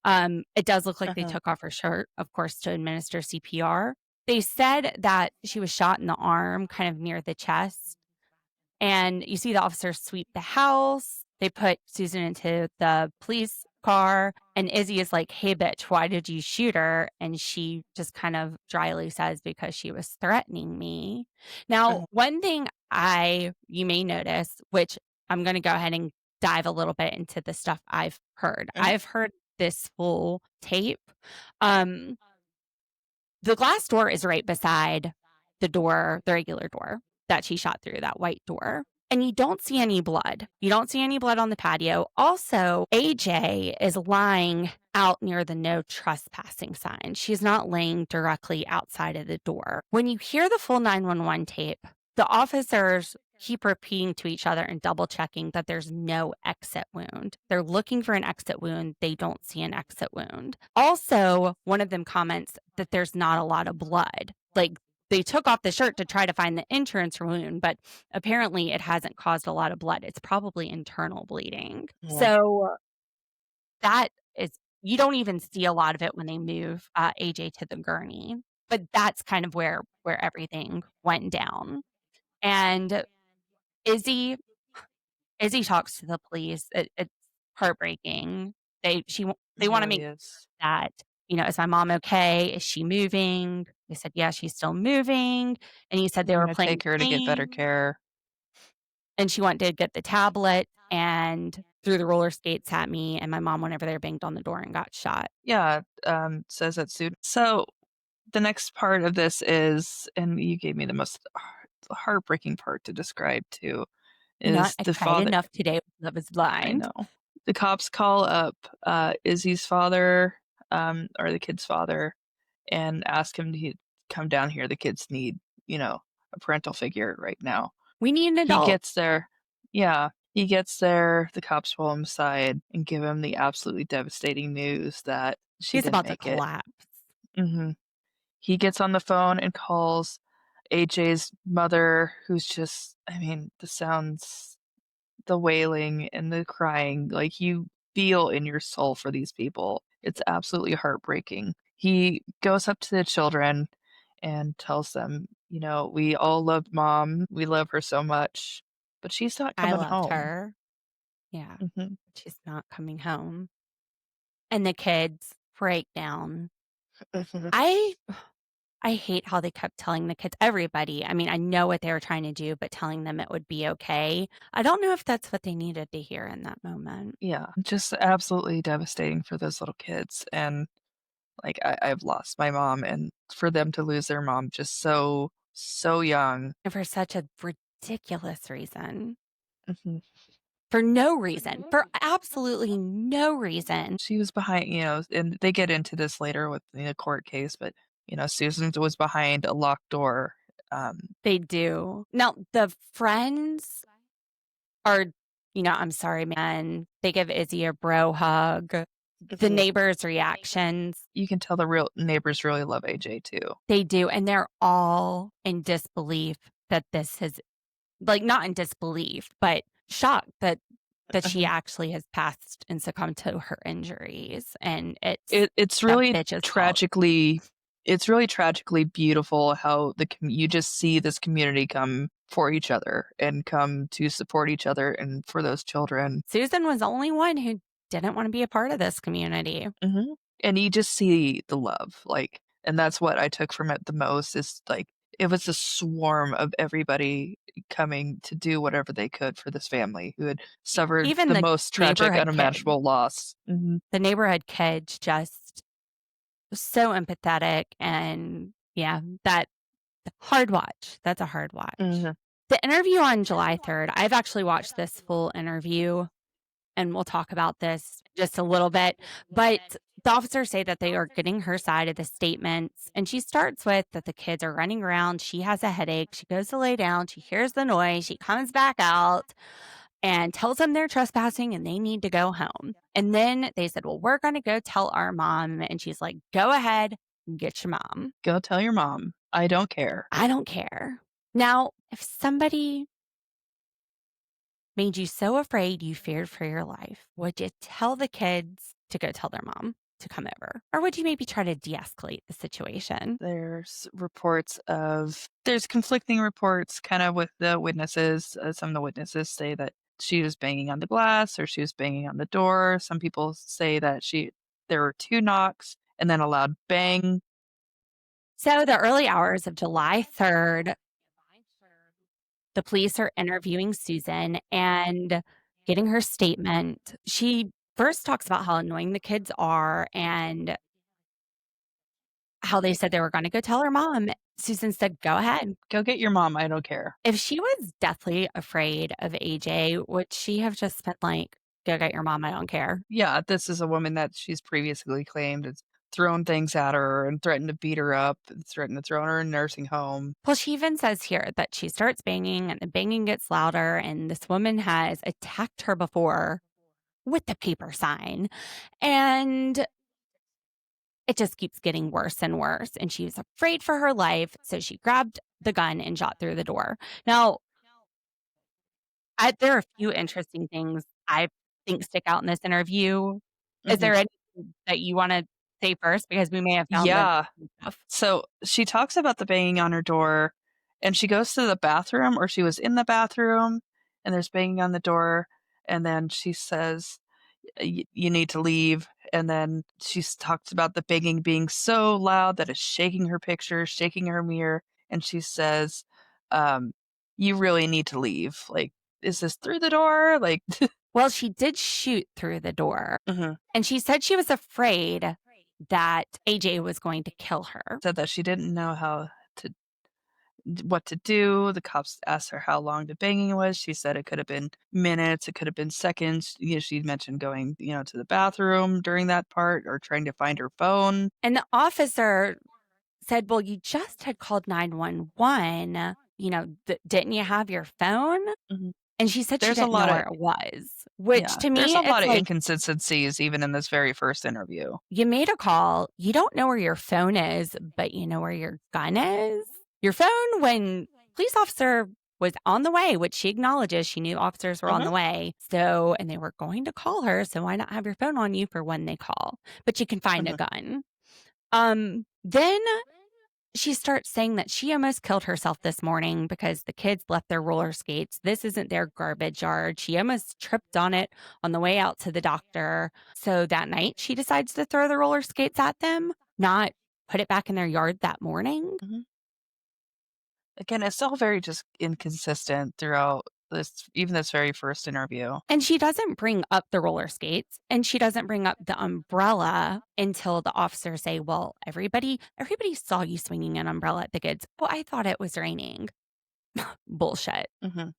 It does look like they Uh-huh. took off her shirt, of course, to administer CPR. They said that she was shot in the arm, kind of near the chest. And you see the officers sweep the house. They put Susan into the police car. And Izzy is like, "Hey, bitch, why did you shoot her?" And she just kind of dryly says, "Because she was threatening me." Now, Uh-huh. one thing you may notice, which I'm going to go ahead and dive a little bit into the stuff I've heard. Mhm. I've heard this full tape. Um, the glass door is right beside the door, the regular door that she shot through, that white door. And you don't see any blood. You don't see any blood on the patio. Also, AJ is lying out near the no trespassing sign. She's not laying directly outside of the door. When you hear the full 911 tape, the officers keep repeating to each other and double checking that there's no exit wound. They're looking for an exit wound. They don't see an exit wound. Also, one of them comments that there's not a lot of blood. Like, they took off the shirt to try to find the entrance wound, but apparently it hasn't caused a lot of blood. It's probably internal bleeding. Yeah. So that is, you don't even see a lot of it when they move AJ to the gurney, but that's kind of where everything went down. And Izzy Izzy talks to the police. It's heartbreaking. They It want to really make is. that, is my mom okay? Is she moving? They said, yeah, she's still moving. And he said they We're were gonna playing take her to get better games care. and she went to get the tablet and threw the roller skates at me. And my mom went over there, banged on the door, and got shot. Yeah, says that soon. So the next part of this is, and you gave me the most heartbreaking part to describe too, You know what? is I the cried father. enough today with Love is I Blind. know. The cops call up Izzy's father, or the kid's father, and ask him to come down here. The kids need, a parental figure right now. We need an He adult. gets there. Yeah, he gets there. The cops pull him aside and give him the absolutely devastating news that she He's didn't about to make it. collapse. hmm He gets on the phone and calls AJ's mother, who's just, I mean, the wailing and the crying, like, you feel in your soul for these people. It's absolutely heartbreaking. He goes up to the children and tells them, "We all love mom. We love her so much, but she's not I coming loved home." her. Yeah. Mhm. She's not coming home. And the kids break down. Mhm. I I hate how they kept telling the kids, everybody. I mean, I know what they were trying to do, but telling them it would be okay. I don't know if that's what they needed to hear in that moment. Yeah, just absolutely devastating for those little kids, and, like, I've lost my mom, and for them to lose their mom just so, so young. And for such a ridiculous reason. Mhm. For no reason. For absolutely no reason. She was behind, and they get into this later with the court case, but, Susan was behind a locked door. They do. Now, the friends are, I'm sorry, man. They give Izzy a bro hug. The Mhm. neighbors' reactions, You can tell the real neighbors really love AJ too. they do. And they're all in disbelief that this has, like, not in disbelief, but shocked that she Mhm. actually has passed and succumbed to her injuries. And it's It's that really bitch's fault. tragically beautiful how you just see this community come for each other and come to support each other and for those children. Susan was the only one who didn't want to be a part of this community. Mhm. And you just see the love, like, and that's what I took from it the most is, like, it was a swarm of everybody coming to do whatever they could for this family who had Yeah. suffered Even the the most tragic, neighborhood kid, unimaginable loss. Mhm. the neighborhood kids just so empathetic. And yeah, that hard watch. That's a hard watch. Mhm. The interview on July 3rd, I've actually watched this full interview and we'll talk about this just a little bit. But the officers say that they are getting her side of the statements. And she starts with that the kids are running around. She has a headache. She goes to lay down. She hears the noise. She comes back out and tells them they're trespassing and they need to go home. And then they said, well, we're going to go tell our mom. And she's like, go ahead, get your mom. Go tell your mom. I don't care. I don't care. Now, if somebody made you so afraid you feared for your life, would you tell the kids to go tell their mom to come over? Or would you maybe try to de escalate the situation? There's conflicting reports kind of with the witnesses. Some of the witnesses say that she was banging on the glass or she was banging on the door. Some people say that there were 2 knocks and then a loud bang. So, the early hours of July 3rd, the police are interviewing Susan and getting her statement. She first talks about how annoying the kids are and how they said they were going to go tell her mom. Susan said, "Go ahead." Go get your mom, I don't care. If she was deathly afraid of AJ, would she have just been like, "Go get your mom, I don't care"? Yeah, this is a woman that she's previously claimed has thrown things at her and threatened to beat her up, and threatened to throw her in a nursing home. Well, she even says here that she starts banging and the banging gets louder, and this woman has attacked her before with the paper sign. And it just keeps getting worse and worse. And she was afraid for her life. So she grabbed the gun and shot through the door. Now, there are a few interesting things I think stick out in this interview. Is Mhm. there anything that you want to say first? Because we may have found the Yeah. stuff. So she talks about the banging on her door, and she goes to the bathroom, or she was in the bathroom, and there's banging on the door, and then she says, You need to leave." And then talks about the banging being so loud that it's shaking her picture, shaking her mirror. And she says, um, "You really need to leave. Like, is this through the door?" Like, Well, she did shoot through the door. mhm. And she said she was afraid that AJ was going to kill her. Said that she didn't know what to do. The cops asked her how long the banging was. She said it could have been minutes, it could have been seconds. She mentioned going, to the bathroom during that part or trying to find her phone. And the officer said, "Well, you just had called 911. Didn't you have your phone?" Mhm. And she said she There's a didn't know lot of where it was, which Yeah, to there's me, a lot it's of like, inconsistencies even in this very first interview. you made a call. You don't know where your phone is, but you know where your gun is. Your phone, when police officer was on the way, which she acknowledges she knew officers were on Mhm, the way. So, and they were going to call her. So why not have your phone on you for when they call? But you can find a mhm. gun. Then she starts saying that she almost killed herself this morning because the kids left their roller skates. This isn't their garbage yard. She almost tripped on it on the way out to the doctor. So that night, she decides to throw the roller skates at them, not put it back in their yard that morning. Mhm. Again, it's all very just inconsistent throughout this very first interview. And she doesn't bring up the roller skates and she doesn't bring up the umbrella until the officers say, "Well, everybody saw you swinging an umbrella at the kids." "Oh, I thought it was raining." Bullshit. Mhm.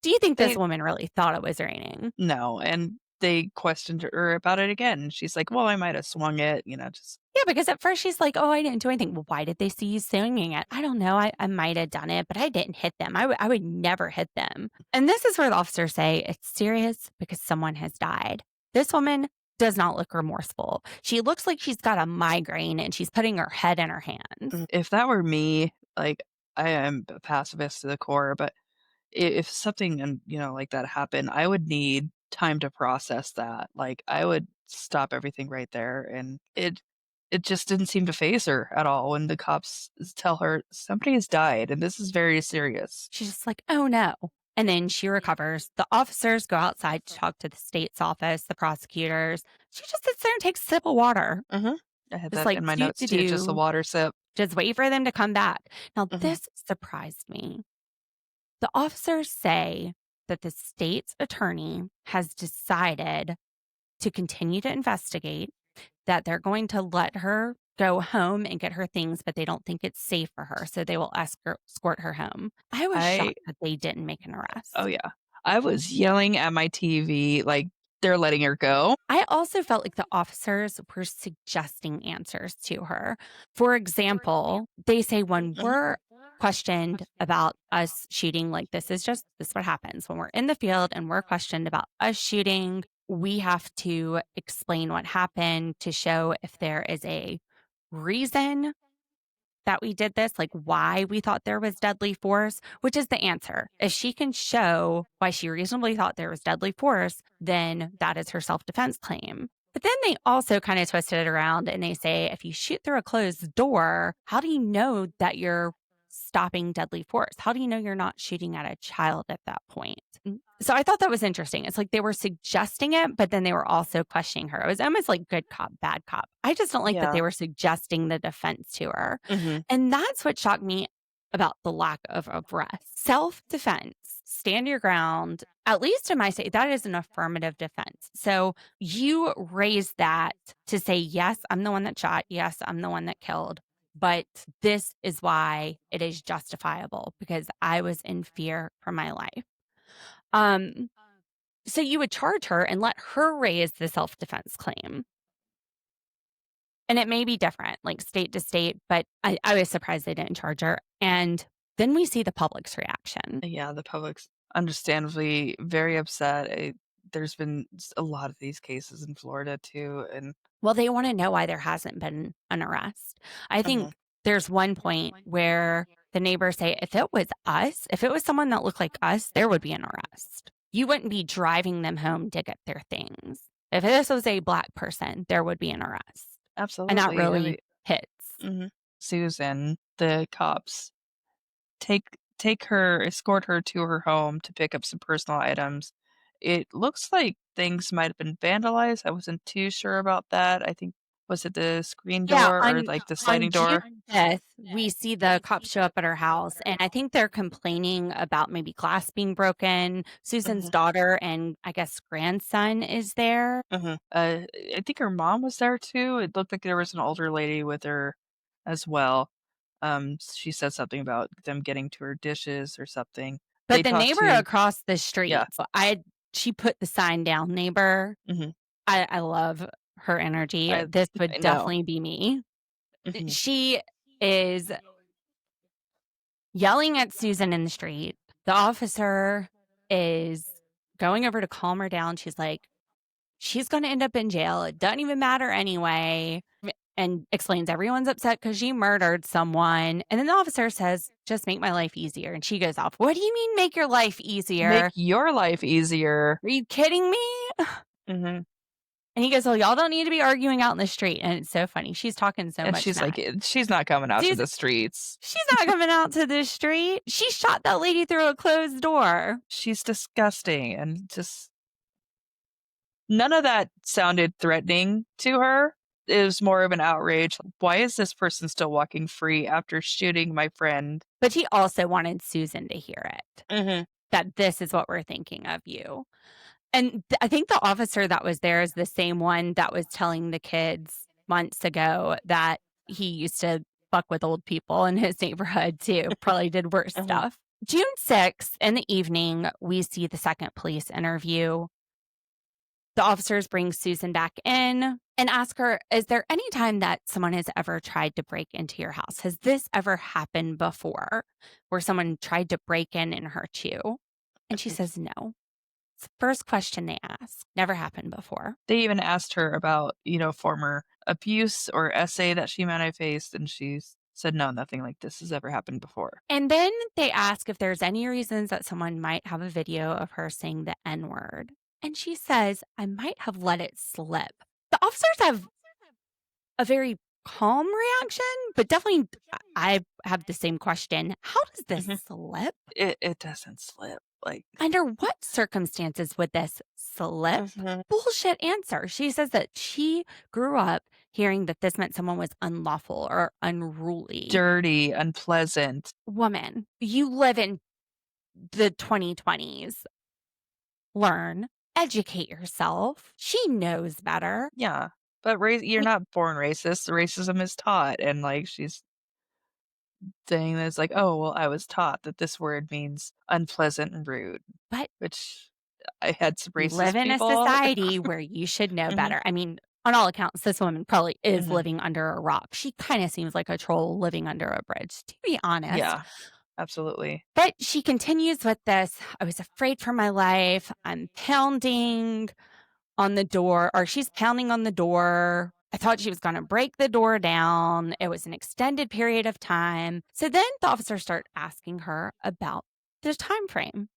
Do you think this They woman really thought it was raining? No, and they questioned her about it again. She's like, "Well, I might have swung it," just Yeah, because at first she's like, "Oh, I didn't do anything." "Well, why did they see you swinging it?" "I don't know. I might have done it, but I didn't hit them. I would never hit them." And this is where the officers say it's serious because someone has died. This woman does not look remorseful. She looks like she's got a migraine and she's putting her head in her hands. If that were me, like, I am a pacifist to the core, but if something like that happened, I would need time to process that. Like, I would stop everything right there, and it just didn't seem to phase her at all when the cops tell her somebody has died, and this is very serious. She's just like, "Oh no." And then she recovers. The officers go outside to talk to the state's office, the prosecutors. She just sits there and takes a sip of water. Mhm. I had Just that like, in my do notes to too, just a do. water sip. Just wait for them to come back. Now, Mhm. this surprised me. The officers say that the state's attorney has decided to continue to investigate, that they're going to let her go home and get her things, but they don't think it's safe for her. So they will escort her home. I was I shocked that they didn't make an Oh, arrest. yeah. I was yelling at my TV, like, they're letting her go. I also felt like the officers were suggesting answers to her. For example, they say when Mhm, we're questioned about us shooting, like this is what happens when we're in the field and we're questioned about us shooting. We have to explain what happened to show if there is a reason that we did this, like why we thought there was deadly force, which is the answer. If she can show why she reasonably thought there was deadly force, then that is her self defense claim. But then they also kind of twisted it around and they say if you shoot through a closed door, how do you know that you're stopping deadly force? How do you know you're not shooting at a child at that point? So I thought that was interesting. It's like they were suggesting it, but then they were also questioning her. It was almost like good cop, bad cop. I just don't like that Yeah. they were suggesting the defense to her. Mhm. And that's what shocked me about the lack of arrest. Self defense, stand your ground. At least in my state, that is an affirmative defense. So you raise that to say, yes, I'm the one that shot. Yes, I'm the one that killed. But this is why it is justifiable because I was in fear for my life. So you would charge her and let her raise the self-defense claim. And it may be different, like state to state, but I was surprised they didn't charge her. And then we see the public's reaction. Yeah, the public's understandably very upset. There's been a lot of these cases in Florida too, and Well, they want to know why there hasn't been an arrest. I think Mhm. there's one point where the neighbors say, if it was us, if it was someone that looked like us, there would be an arrest. You wouldn't be driving them home to get their things. If this was a Black person, there would be an arrest. And that absolutely. really hits. Mhm. Susan, the cops take her, escort her to her home to pick up some personal items. It looks like things might have been vandalized. I wasn't too sure about that. I think was it the screen Yeah, door or like the on sliding door? June 5th, we see the cops show up at her house, and I think they're complaining about maybe glass being broken. Susan's Mhm. daughter and I guess grandson is there. Mhm. I think her mom was there too. It looked like there was an older lady with her as well. She said something about them getting to her dishes or something. They But the talked neighbor to across the street, yeah. she put the sign down, neighbor. Mhm. I love her energy. I This would I know. definitely be me. Mhm. She is yelling at Susan in the street. The officer is going over to calm her down. She's like, she's going to end up in jail. It doesn't even matter anyway. And explains everyone's upset because she murdered someone. And then the officer says, just make my life easier. And she goes off, what do you mean make your life Make easier? your life easier. Are you kidding me? Mhm. And he goes, well, y'all don't need to be arguing out in the street. And it's so funny. She's talking so And much she's like, smack. She's not coming out to She's, the streets. she's not coming out to the street. She shot that lady through a closed door. She's disgusting and just none of that sounded threatening to her. It was more of an outrage. Why is this person still walking free after shooting my friend? But he also wanted Susan to hear it, Mhm. that this is what we're thinking of you. And I think the officer that was there is the same one that was telling the kids months ago that he used to fuck with old people in his neighborhood too. Probably did worse Mhm. stuff. June 6th in the evening, we see the second police interview. The officers bring Susan back in and ask her, is there any time that someone has ever tried to break into your house? Has this ever happened before where someone tried to break in and hurt you? And she says, no. It's the first question they ask. Never happened before. They even asked her about, former abuse or essay that she might have faced, and she said, "No, nothing like this has ever happened before." And then they ask if there's any reasons that someone might have a video of her saying the N word. And she says, I might have let it slip. The officers have a very calm reaction, but definitely I have the same question. How does this Mhm. slip? It doesn't slip, like Under what circumstances would this slip? Mhm. Bullshit answer. She says that she grew up hearing that this meant someone was unlawful or unruly. Dirty, unpleasant. Woman, you live in the 2020s. Learn, educate yourself. She knows better. Yeah, but you're not born racist. Racism is taught, and, she's saying that it's like, "Oh, well, I was taught that this word means unpleasant and rude," But which I had some we live racist in a people. society where you should know Mhm, better. I mean, on all accounts, this woman probably is mhm. living under a rock. She kind of seems like a troll living under a bridge, to be honest. Yeah, absolutely. But she continues with this. I was afraid for my life. I'm pounding on the door, or she's pounding on the door. I thought she was going to break the door down. It was an extended period of time. So then the officers start asking her about the time frame.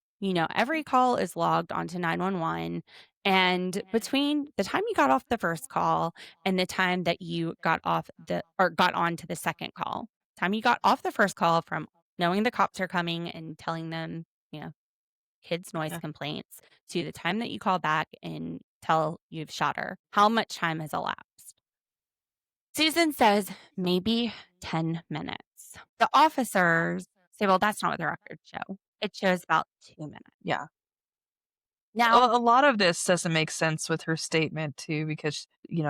Every call is logged onto 911. And between the time you got off the first call and the time that you got onto the second call, time you got off the first call from knowing the cops are coming and telling them, kids' noise Yeah. complaints, to the time that you call back and tell you've shot her, how much time has elapsed? Susan says maybe 10 minutes. The officers say, well, that's not what the records show. It shows about 2 minutes. Yeah. Now, A lot of this doesn't make sense with her statement too, because,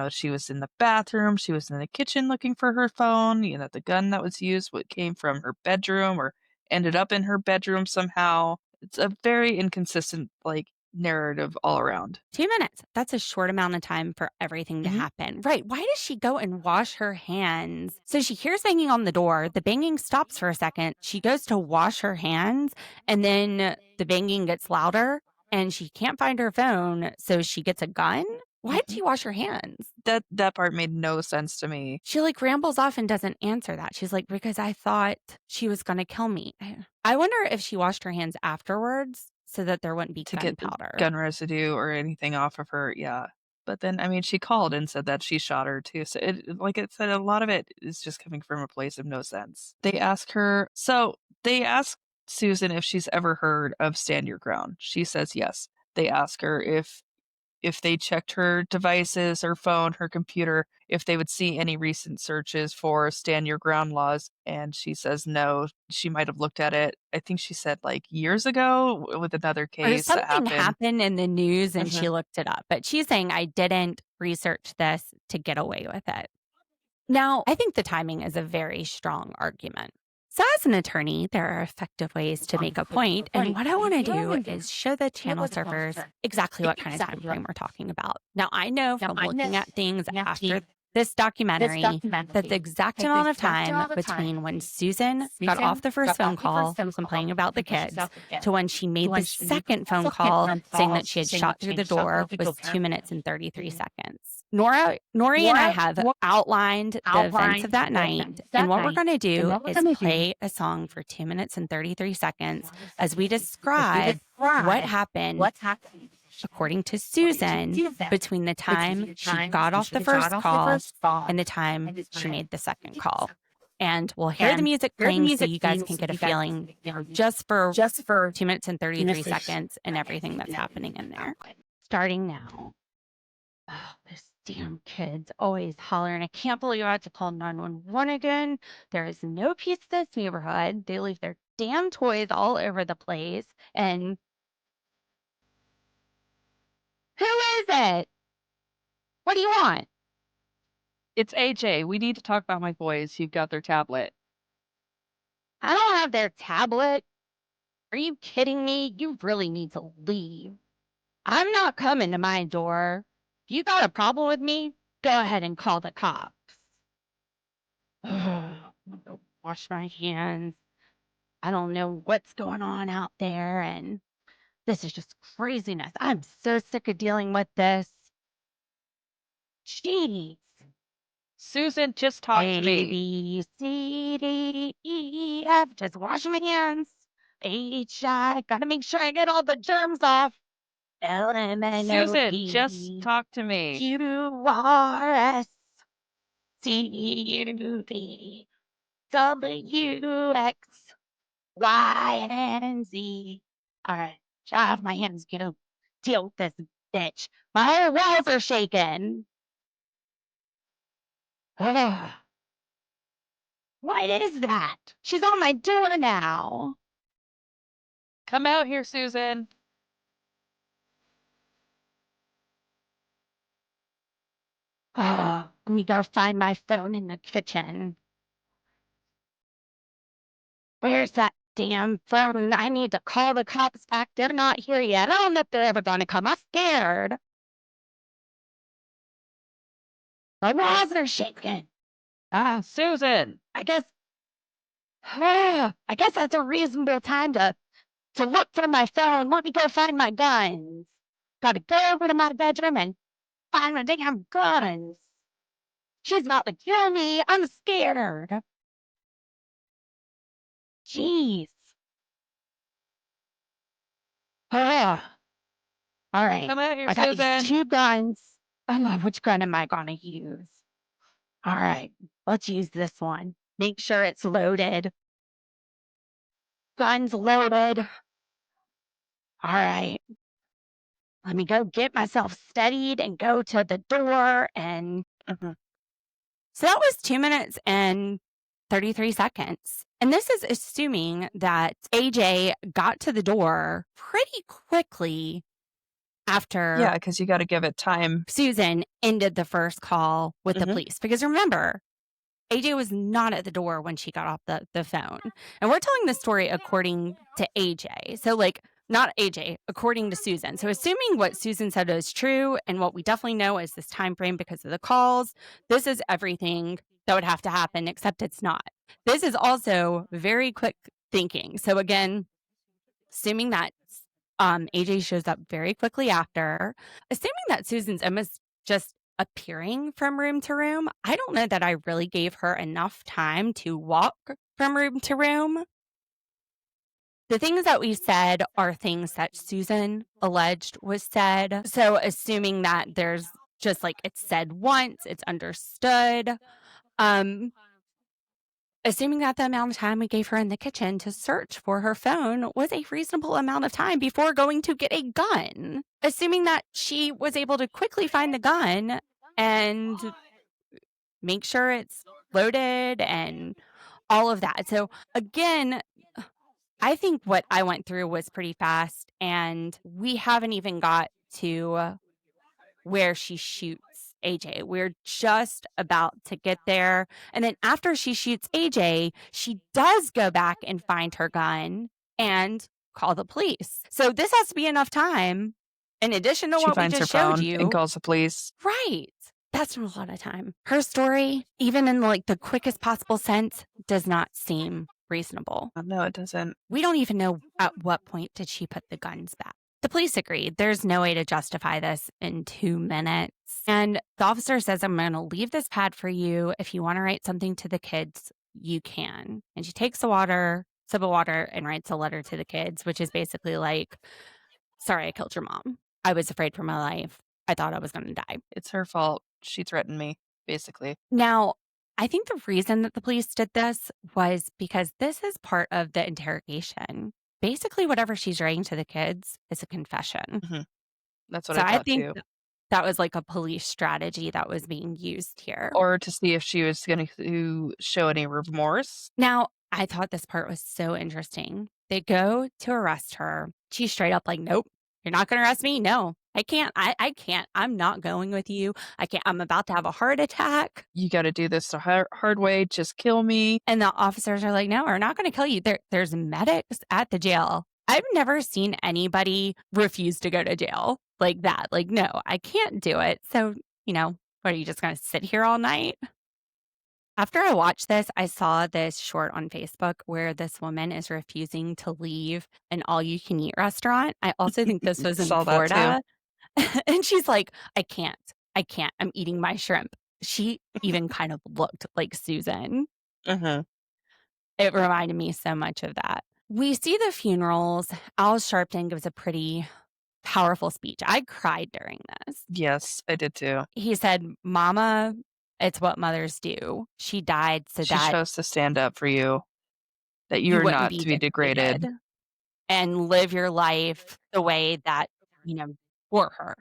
she was in the bathroom, she was in the kitchen looking for her phone, the gun that was used, what came from her bedroom or ended up in her bedroom somehow. It's a very inconsistent, narrative all around. 2 minutes. That's a short amount of time for everything to Mhm. happen. Right. Why does she go and wash her hands? So she hears banging on the door. The banging stops for a second. She goes to wash her hands, and then the banging gets louder and she can't find her phone. So she gets a gun. Why did Mhm. she wash her hands? That part made no sense to me. She rambles off and doesn't answer that. She's like, because I thought she was going to kill me. I wonder if she washed her hands afterwards so that there wouldn't be To get the gunpowder. gun residue or anything off of her, yeah. But then, she called and said that she shot her too, so like I said, a lot of it is just coming from a place of no sense. They ask Susan if she's ever heard of Stand Your Ground. She says yes. They ask her if they checked her devices, her phone, her computer, if they would see any recent searches for stand your ground laws, and she says no. She might have looked at it, I think she said, years ago with another Or case that something happened. happened in the news and she Mhm. looked it up. But she's saying, I didn't research this to get away with it. Now, I think the timing is a very strong argument. So, as an attorney, there are effective ways to make a point, and what I want to do is show the channel surfers exactly what kind of time frame we're talking about. Now, I know from looking at things after this documentary that the exact amount of time between when Susan got off the first phone call complaining about the kids to when she made the second phone call saying that she had shot through the door was 2 minutes and 33 seconds. Nori and I have outlined the events of that night, and what we're going to do is play a song for 2 minutes and 33 seconds as we describe what happened, according to Susan, between the time she got off the first call and the time she made the second call. And we'll hear the music playing so you guys can get a feeling just for 2 minutes and 33 seconds and everything that's happening in there. Starting now. Oh, this damn kid's always hollering. I can't believe I had to call 911 again. There is no peace in this neighborhood. They leave their damn toys all over the place. And who is it? What do you want? It's AJ. We need to talk about my boys. You've got their tablet. I don't have their tablet. Are you kidding me? You really need to leave. I'm not coming to my door. If you got a problem with me, go ahead and call the cops. I'm gonna wash my hands. I don't know what's going on out there, and this is just craziness. I'm so sick of dealing with this. Jeez. Susan, just talk to A, me. B, C, D, E, F. Just wash my hands. H, I gotta make sure I get all the germs off. L, M, N, O, Susan, P, just talk to me. Q, R, S, T, U, V, W, X, Y, and Z. All right, shut off my hands. Gonna deal with this bitch. My whole walls are shaking. Ugh. What is that? She's on my door now. Come out here, Susan. Let me go find my phone in the kitchen. Where's that damn phone? I need to call the cops back. They're not here yet. I don't know if they're ever gonna come. I'm scared. My walls are shaking. Susan. I guess that's a reasonable time to look for my phone. Let me go find my guns. Gotta go over to my bedroom and find my damn guns. She's about to kill me. I'm scared. Jeez. Ah, all right. Come out here, I got these Susan. 2 guns. Which gun am I gonna use? All right, let's use this one. Make sure it's loaded. Guns loaded. All right. Let me go get myself steadied and go to the door. And so that was 2 minutes and 33 seconds. And this is assuming that AJ got to the door pretty quickly after Yeah, because you got to give it time. Susan ended the first call with the police. Because remember, AJ was not at the door when she got off the phone. And we're telling the story according to AJ. So, like, not AJ, according to Susan. So, assuming what Susan said is true, and what we definitely know is this time frame because of the calls, this is everything that would have to happen, except it's not. This is also very quick thinking. So, again, assuming that AJ shows up very quickly after, assuming that Susan's almost just appearing from room to room, I don't know that I really gave her enough time to walk from room to room. The things that we said are things that Susan alleged was said. So assuming that there's just like it's said once, it's understood. Assuming that the amount of time we gave her in the kitchen to search for her phone was a reasonable amount of time before going to get a gun. Assuming that she was able to quickly find the gun and make sure it's loaded and all of that. So again, I think what I went through was pretty fast, and we haven't even got to where she shoots AJ. We're just about to get there. And then after she shoots AJ, she does go back and find her gun and call the police. So this has to be enough time, in addition to She what we finds her just showed phone you. and calls the police. Right. That's not a lot of time. Her story, even in like the quickest possible sense, does not seem reasonable. No, it doesn't. We don't even know at what point did she put the guns back. The police agreed. There's no way to justify this in 2 minutes. And the officer says, I'm going to leave this pad for you. If you want to write something to the kids, you can. And she takes a sip of water, and writes a letter to the kids, which is basically like, sorry, I killed your mom. I was afraid for my life. I thought I was going to die. It's her fault. She threatened me, basically. Now, I think the reason that the police did this was because this is part of the interrogation. Basically, whatever she's writing to the kids is a confession. That's what So I I thought think too. that was like a police strategy that was being used here. Or to see if she was going to show any remorse. Now, I thought this part was so interesting. They go to arrest her. She's straight up like, nope, you're not going to arrest me. No, I can't. I can't. I'm not going with you. I can't. I'm about to have a heart attack. You got to do this the hard way. Just kill me. And the officers are like, no, we're not going to kill you. There's medics at the jail. I've never seen anybody refuse to go to jail like that. Like, no, I can't do it. So, what are you just going to sit here all night? After I watched this, I saw this short on Facebook where this woman is refusing to leave an all-you-can-eat restaurant. I also think this was in Saw that Florida. And she's like, I can't. I'm eating my shrimp. She even kind of looked like Susan. It reminded me so much of that. We see the funerals. Al Sharpton gives a pretty powerful speech. I cried during this. Yes, I did too. He said, Mama, it's what mothers do. She died so She that chose to stand up for you, that you you're wouldn't not to be degraded. and live your life the way that, for her.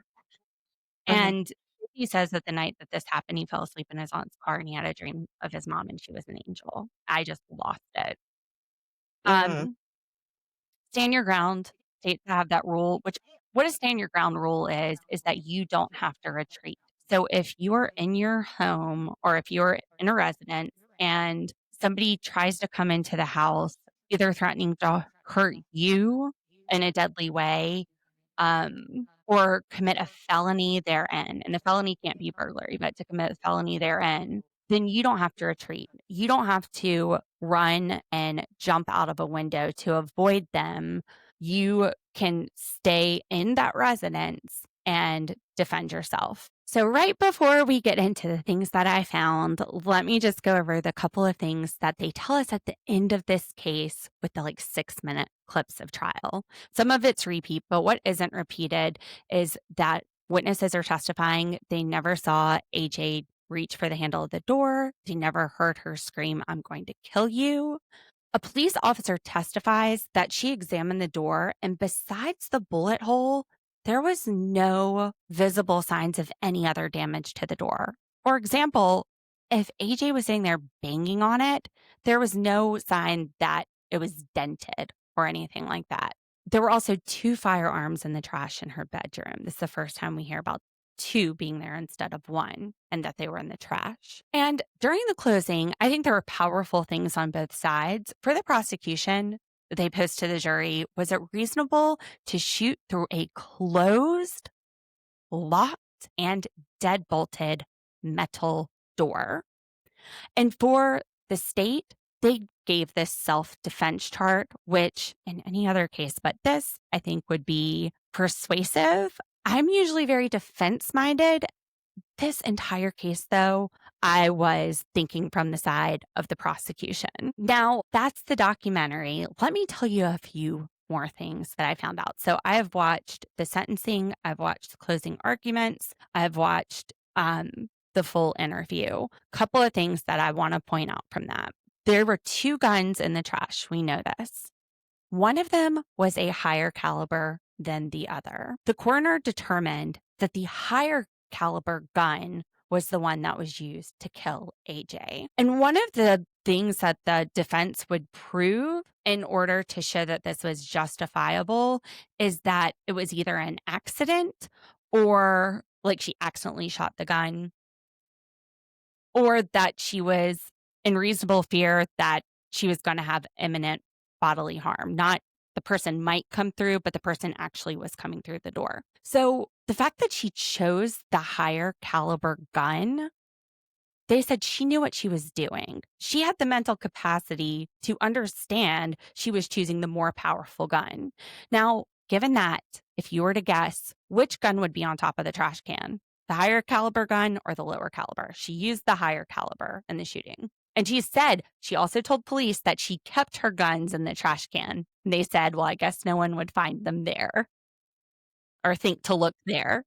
And he says that the night that this happened, he fell asleep in his aunt's car and he had a dream of his mom and she was an angel. I just lost it. Stand your ground. States have that rule, which what a stand your ground rule is that you don't have to retreat. So if you are in your home or if you're in a residence and somebody tries to come into the house, either threatening to hurt you in a deadly way, or commit a felony therein, and the felony can't be burglary, but to commit a felony therein, then you don't have to retreat. You don't have to run and jump out of a window to avoid them. You can stay in that residence and defend yourself. So, right before we get into the things that I found, let me just go over the couple of things that they tell us at the end of this case with the 6-minute clips of trial. Some of it's repeat, but what isn't repeated is that witnesses are testifying they never saw AJ reach for the handle of the door. They never heard her scream, "I'm going to kill you." A police officer testifies that she examined the door, and besides the bullet hole, there was no visible signs of any other damage to the door. For example, if AJ was sitting there banging on it, there was no sign that it was dented or anything like that. There were also 2 firearms in the trash in her bedroom. This is the first time we hear about 2 being there instead of 1, and that they were in the trash. And during the closing, I think there were powerful things on both sides. For the prosecution, they posed to the jury, was it reasonable to shoot through a closed, locked, and deadbolted metal door? And for the state, they gave this self-defense chart, which in any other case but this, I think would be persuasive. I'm usually very defense-minded. This entire case, though, I was thinking from the side of the prosecution. Now, that's the documentary. Let me tell you a few more things that I found out. So I have watched the sentencing, I've watched the closing arguments, I've watched the full interview. Couple of things that I want to point out from that. There were 2 guns in the trash. We know this. One of them was a higher caliber than the other. The coroner determined that the higher caliber gun was the one that was used to kill AJ. And one of the things that the defense would prove in order to show that this was justifiable is that it was either an accident or she accidentally shot the gun, or that she was in reasonable fear that she was going to have imminent bodily harm. Not the person might come through, but the person actually was coming through the door. So the fact that she chose the higher caliber gun, they said she knew what she was doing. She had the mental capacity to understand she was choosing the more powerful gun. Now, given that, if you were to guess which gun would be on top of the trash can, the higher caliber gun or the lower caliber, she used the higher caliber in the shooting. And she said she also told police that she kept her guns in the trash can. And they said, well, I guess no one would find them there or think to look there.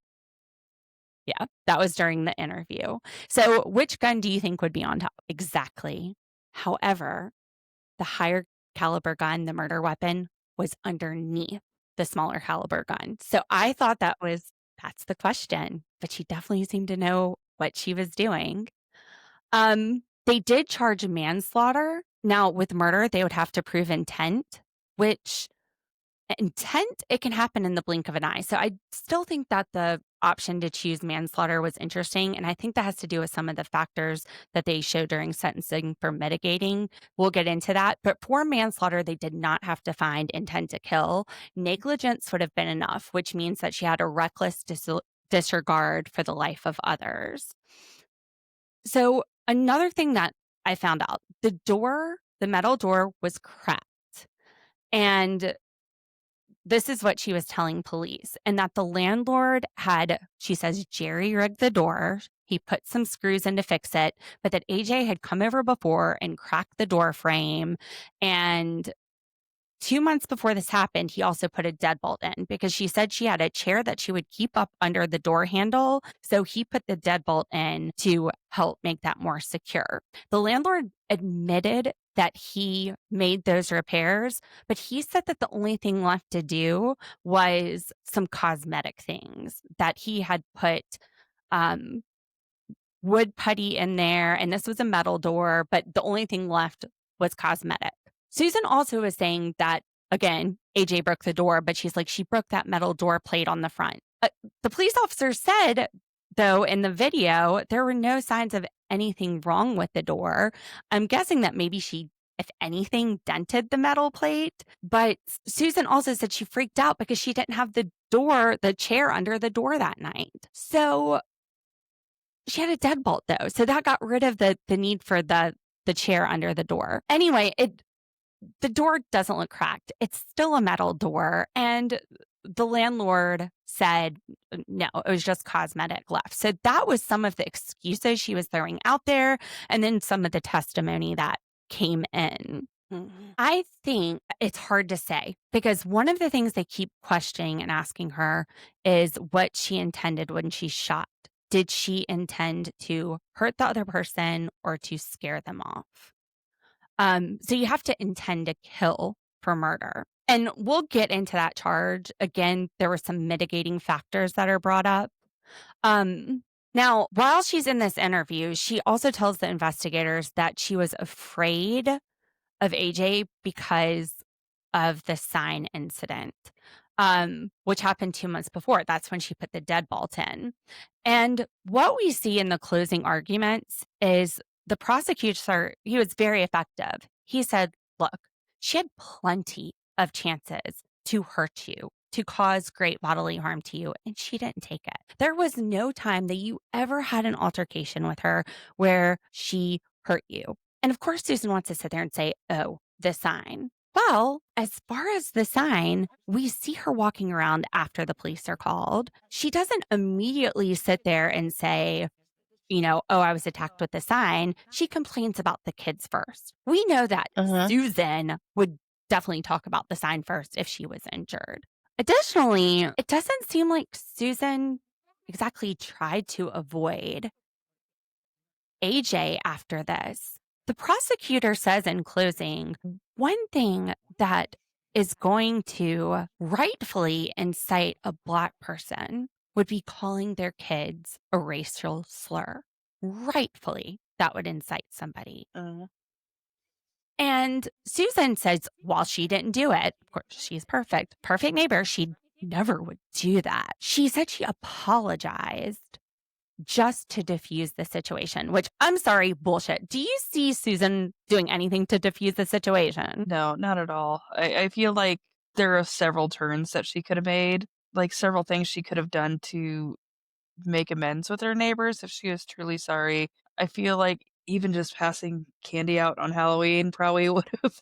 Yeah, that was during the interview. So which gun do you think would be on top? Exactly. However, the higher caliber gun, the murder weapon, was underneath the smaller caliber gun. So I thought that's the question, but she definitely seemed to know what she was doing. They did charge manslaughter. Now, with murder, they would have to prove intent, which intent, it can happen in the blink of an eye. So I still think that the option to choose manslaughter was interesting. And I think that has to do with some of the factors that they show during sentencing for mitigating. We'll get into that. But for manslaughter, they did not have to find intent to kill. Negligence would have been enough, which means that she had a reckless disregard for the life of others. So another thing that I found out, the metal door was cracked. And this is what she was telling police, and that the landlord had, she says, jerry-rigged the door. He put some screws in to fix it, but that AJ had come over before and cracked the door frame. And 2 months before this happened, he also put a deadbolt in because she said she had a chair that she would keep up under the door handle. So he put the deadbolt in to help make that more secure. The landlord admitted that he made those repairs, but he said that the only thing left to do was some cosmetic things, that he had put wood putty in there, and this was a metal door, but the only thing left was cosmetic. Susan also was saying that, again, AJ broke the door, but she's like, she broke that metal door plate on the front. The police officer said, though, in the video, there were no signs of anything wrong with the door. I'm guessing that maybe she, if anything, dented the metal plate. But Susan also said she freaked out because she didn't have the chair under the door that night. So she had a deadbolt, though. So that got rid of the need for the chair under the door. Anyway, the door doesn't look cracked. It's still a metal door. And the landlord said, no, it was just cosmetic left. So that was some of the excuses she was throwing out there, and then some of the testimony that came in. I think it's hard to say because one of the things they keep questioning and asking her is what she intended when she shot. Did she intend to hurt the other person or to scare them off? So you have to intend to kill for murder. And we'll get into that charge. Again, there were some mitigating factors that are brought up. Now, while she's in this interview, she also tells the investigators that she was afraid of AJ because of the sign incident, which happened 2 months before. That's when she put the deadbolt in. And what we see in the closing arguments is the prosecutor, he was very effective. He said, look, she had plenty of chances to hurt you, to cause great bodily harm to you, and she didn't take it. There was no time that you ever had an altercation with her where she hurt you. And of course, Susan wants to sit there and say, oh, the sign. Well, as far as the sign, we see her walking around after the police are called. She doesn't immediately sit there and say, oh, I was attacked with the sign. She complains about the kids first. We know that Susan would definitely talk about the sign first if she was injured. Additionally, it doesn't seem like Susan exactly tried to avoid AJ after this. The prosecutor says in closing, one thing that is going to rightfully incite a Black person would be calling their kids a racial slur. Rightfully, that would incite somebody. And Susan says, while she didn't do it, of course, she's perfect neighbor, she never would do that. She said she apologized just to diffuse the situation, which I'm sorry, bullshit. Do you see Susan doing anything to diffuse the situation? No, not at all. I feel like there are several turns that she could have made, like several things she could have done to make amends with her neighbors if she was truly sorry. I feel like even just passing candy out on Halloween probably would have,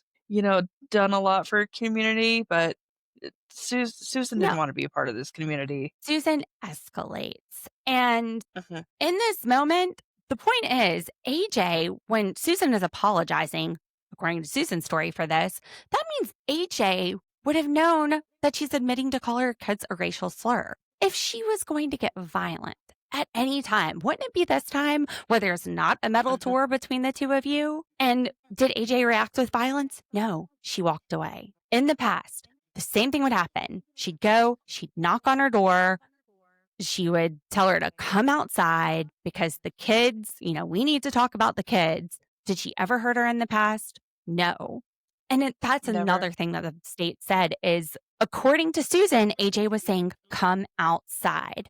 done a lot for her community, but Susan didn't No. want to be a part of this community. Susan escalates. And in this moment, the point is, AJ, when Susan is apologizing, according to Susan's story for this, that means AJ would have known that she's admitting to call her kids a racial slur. If she was going to get violent at any time, wouldn't it be this time where there's not a metal door between the two of you? And did AJ react with violence? No, she walked away. In the past, the same thing would happen. She'd go, she'd knock on her door. She would tell her to come outside because the kids, we need to talk about the kids. Did she ever hurt her in the past? No. And that's Never. Another thing that the state said is, according to Susan, AJ was saying, come outside.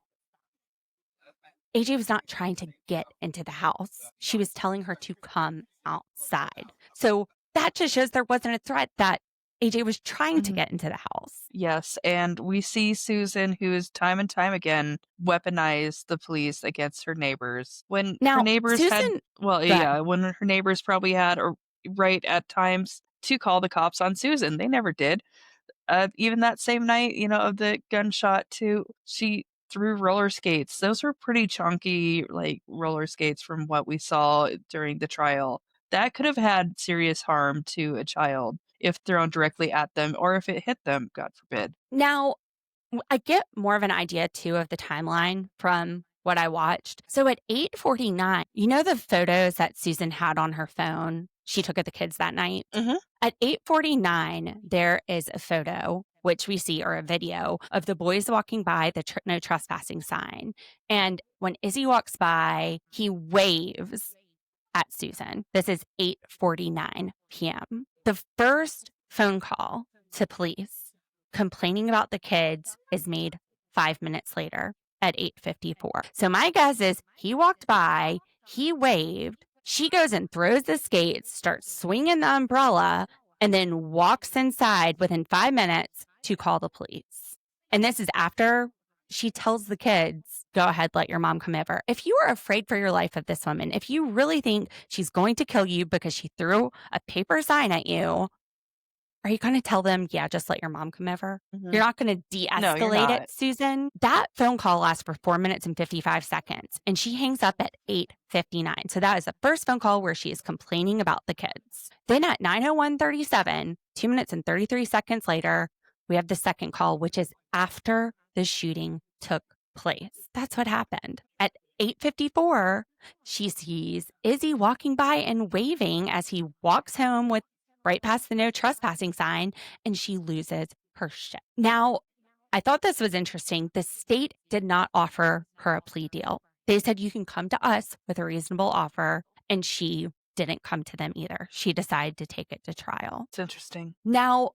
AJ was not trying to get into the house. She was telling her to come outside. So that just shows there wasn't a threat that AJ was trying to get into the house. Yes, and we see Susan, who is time and time again weaponize the police against her neighbors. When Now, her neighbors Susan, when her neighbors probably had a right at times to call the cops on Susan. They never did. Even that same night, of the gunshot too, she threw roller skates. Those were pretty chunky, like roller skates from what we saw during the trial. That could have had serious harm to a child if thrown directly at them or if it hit them, God forbid. Now, I get more of an idea, too, of the timeline from what I watched. So at 8:49, the photos that Susan had on her phone she took of the kids that night? At 8:49, there is a photo, which we see, or a video, of the boys walking by the no trespassing sign. And when Izzy walks by, he waves at Susan. This is 8:49 p.m. The first phone call to police complaining about the kids is made 5 minutes later at 8:54. So my guess is he walked by, he waved, she goes and throws the skates, starts swinging the umbrella, and then walks inside within 5 minutes to call the police. And this is after she tells the kids, go ahead, let your mom come over. If you are afraid for your life of this woman, if you really think she's going to kill you because she threw a paper sign at you, Are you going to tell them, yeah, just let your mom come over? Mhm. You're not going to No, you're de-escalate it, not. Susan. That phone call lasts for 4 minutes and 55 seconds, and she hangs up at 8:59. So that is the first phone call where she is complaining about the kids. Then at 9:01:37, 2 minutes and 33 seconds later, we have the second call, which is after the shooting took place. That's what happened. At 8:54, she sees Izzy walking by and waving as he walks home with right past the no trespassing sign, and she loses her shit. Now, I thought this was interesting. The state did not offer her a plea deal. They said, you can come to us with a reasonable offer, and she didn't come to them either. She decided to take it to trial. It's interesting. Now,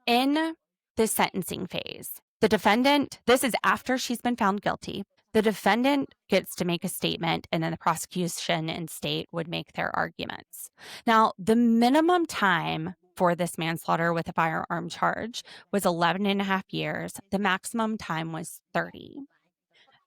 in the sentencing phase, the defendant, this is after she's been found guilty, the defendant gets to make a statement, and then the prosecution and state would make their arguments. Now, the minimum time for this manslaughter with a firearm charge was 11 and a half years. The maximum time was 30.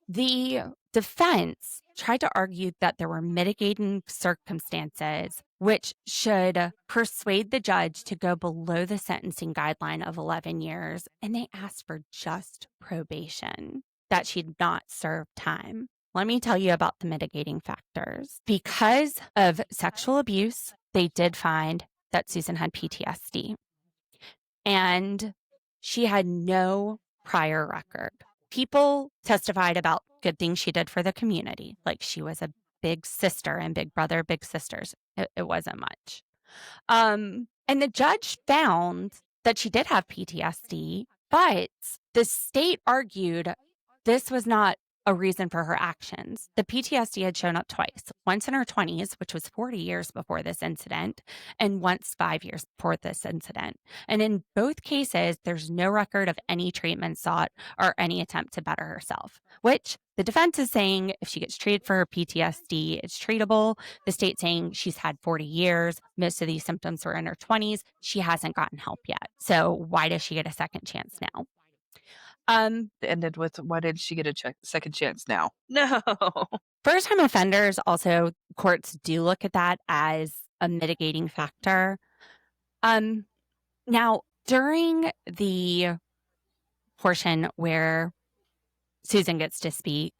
The defense tried to argue that there were mitigating circumstances which should persuade the judge to go below the sentencing guideline of 11 years, and they asked for just probation, that she'd not serve time. Let me tell you about the mitigating factors. Because of sexual abuse, they did find that Susan had PTSD, and she had no prior record. People testified about good things she did for the community, like she was a big sister and big brother, big sisters. It wasn't much. And the judge found that she did have PTSD, but the state argued this was not a reason for her actions. The PTSD had shown up twice, once in her 20s, which was 40 years before this incident, and once 5 years before this incident. And in both cases, there's no record of any treatment sought or any attempt to better herself, which the defense is saying if she gets treated for her PTSD, it's treatable. The state saying she's had 40 years. Most of these symptoms were in her 20s. She hasn't gotten help yet. So why does she get a second chance now? It ended with, why did she get a second chance now? No. First-time offenders, also, courts do look at that as a mitigating factor. Now, during the portion where Susan gets to speak,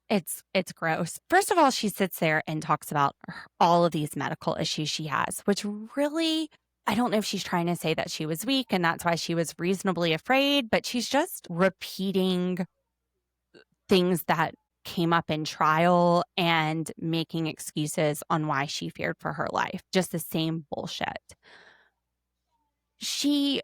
it's gross. First of all, she sits there and talks about all of these medical issues she has, which really, I don't know if she's trying to say that she was weak and that's why she was reasonably afraid, but she's just repeating things that came up in trial and making excuses on why she feared for her life. Just the same bullshit. She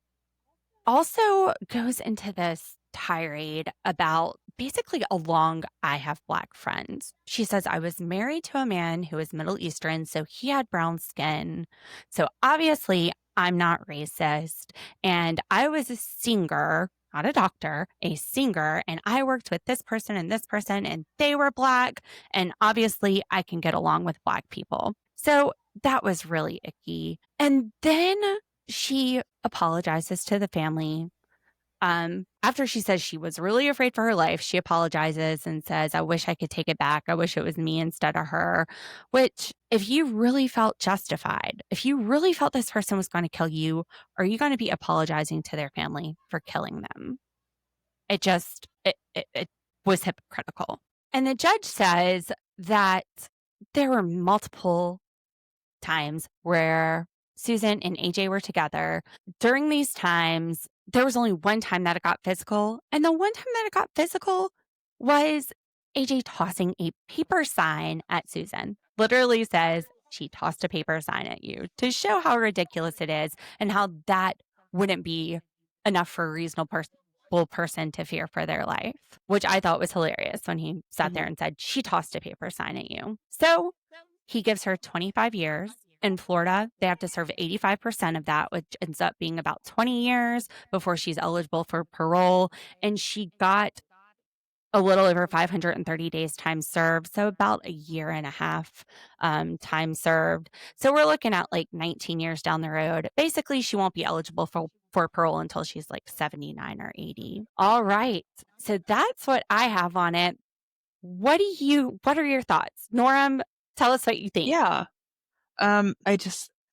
also goes into this tirade about basically a long I have Black friends. She says, I was married to a man who was Middle Eastern, so he had brown skin. So obviously I'm not racist. And I was a singer, not a doctor, a singer. And I worked with this person and they were Black. And obviously I can get along with Black people. So that was really icky. And then she apologizes to the family. After she says she was really afraid for her life, she apologizes and says, I wish I could take it back. I wish it was me instead of her. Which, if you really felt justified, if you really felt this person was going to kill you, are you going to be apologizing to their family for killing them? It was hypocritical. And the judge says that there were multiple times where Susan and AJ were together. During these times, there was only one time that it got physical. And the one time that it got physical was AJ tossing a paper sign at Susan. Literally says she tossed a paper sign at you to show how ridiculous it is and how that wouldn't be enough for a reasonable person to fear for their life, which I thought was hilarious when he sat there and said, she tossed a paper sign at you. So he gives her 25 years. In Florida, they have to serve 85% of that, which ends up being about 20 years before she's eligible for parole. And she got a little over 530 days time served, so about a year and a half time served. So we're looking at like 19 years down the road. Basically, she won't be eligible for parole until she's like 79 or 80. All right. So that's what I have on it. What are your thoughts? Noram, tell us what you think. Yeah.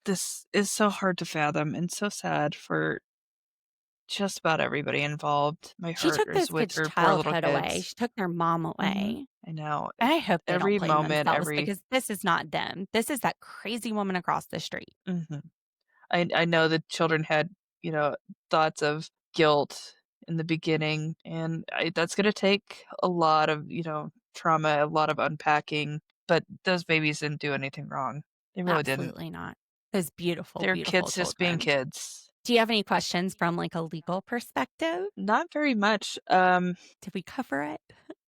this is so hard to fathom and so sad for just about everybody involved. My She heart took is those with kids' her poor little childhood away. kids. She took their mom Mhm. away. I know. And I hope they don't Every blame moment, themselves because this is not them. This is that crazy woman across the street. Mhm. I know the children had, thoughts of guilt in the beginning, and that's gonna take a lot of, trauma, a lot of unpacking, but those babies didn't do anything wrong. They really didn't. Absolutely not. Those beautiful, They're beautiful kids just being children. kids. Do you have any questions from like a legal perspective? Not very much. Did we cover it?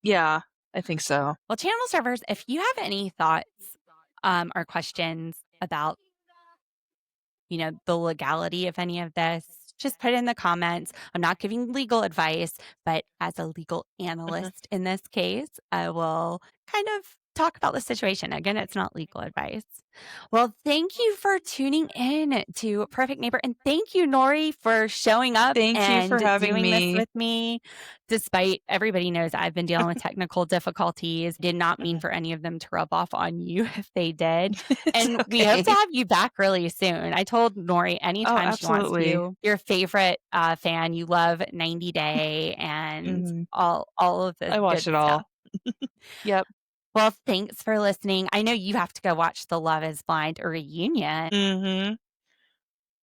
Yeah, I think so. Well, channel servers, if you have any thoughts or questions about, the legality of any of this, just put it in the comments. I'm not giving legal advice, but as a legal Mhm. analyst in this case, I will kind of talk about the situation. Again, it's not legal advice. Well, thank you for tuning in to Perfect Neighbor. And thank you, Nori, for showing up Thank you for and having doing this me. with me. Despite everybody knows I've been dealing with technical difficulties, did not mean Mhm. for any of them to rub off on you if they did. It's And we hope to okay. have you back really soon. I told Nori Oh, anytime she wants absolutely. to. Your favorite fan, you love 90 Day and Mhm. all of the I watched good it stuff. all. Yep. Well, thanks for listening. I know you have to go watch the Love is Blind reunion, Mhm.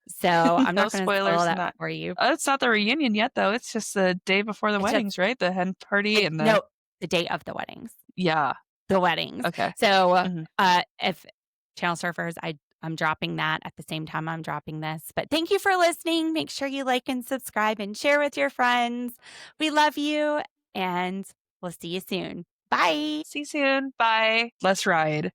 so I'm No not going to spoil spoilers in that that. for you. It's not the reunion yet, though. It's just the day before the It's just weddings, right? The hen party and the. no, the day of the weddings. Yeah. The weddings. Okay. So, Mhm. if channel surfers, I'm dropping that at the same time I'm dropping this. But thank you for listening. Make sure you like and subscribe and share with your friends. We love you, and we'll see you soon. Bye. See you soon. Bye. Let's ride.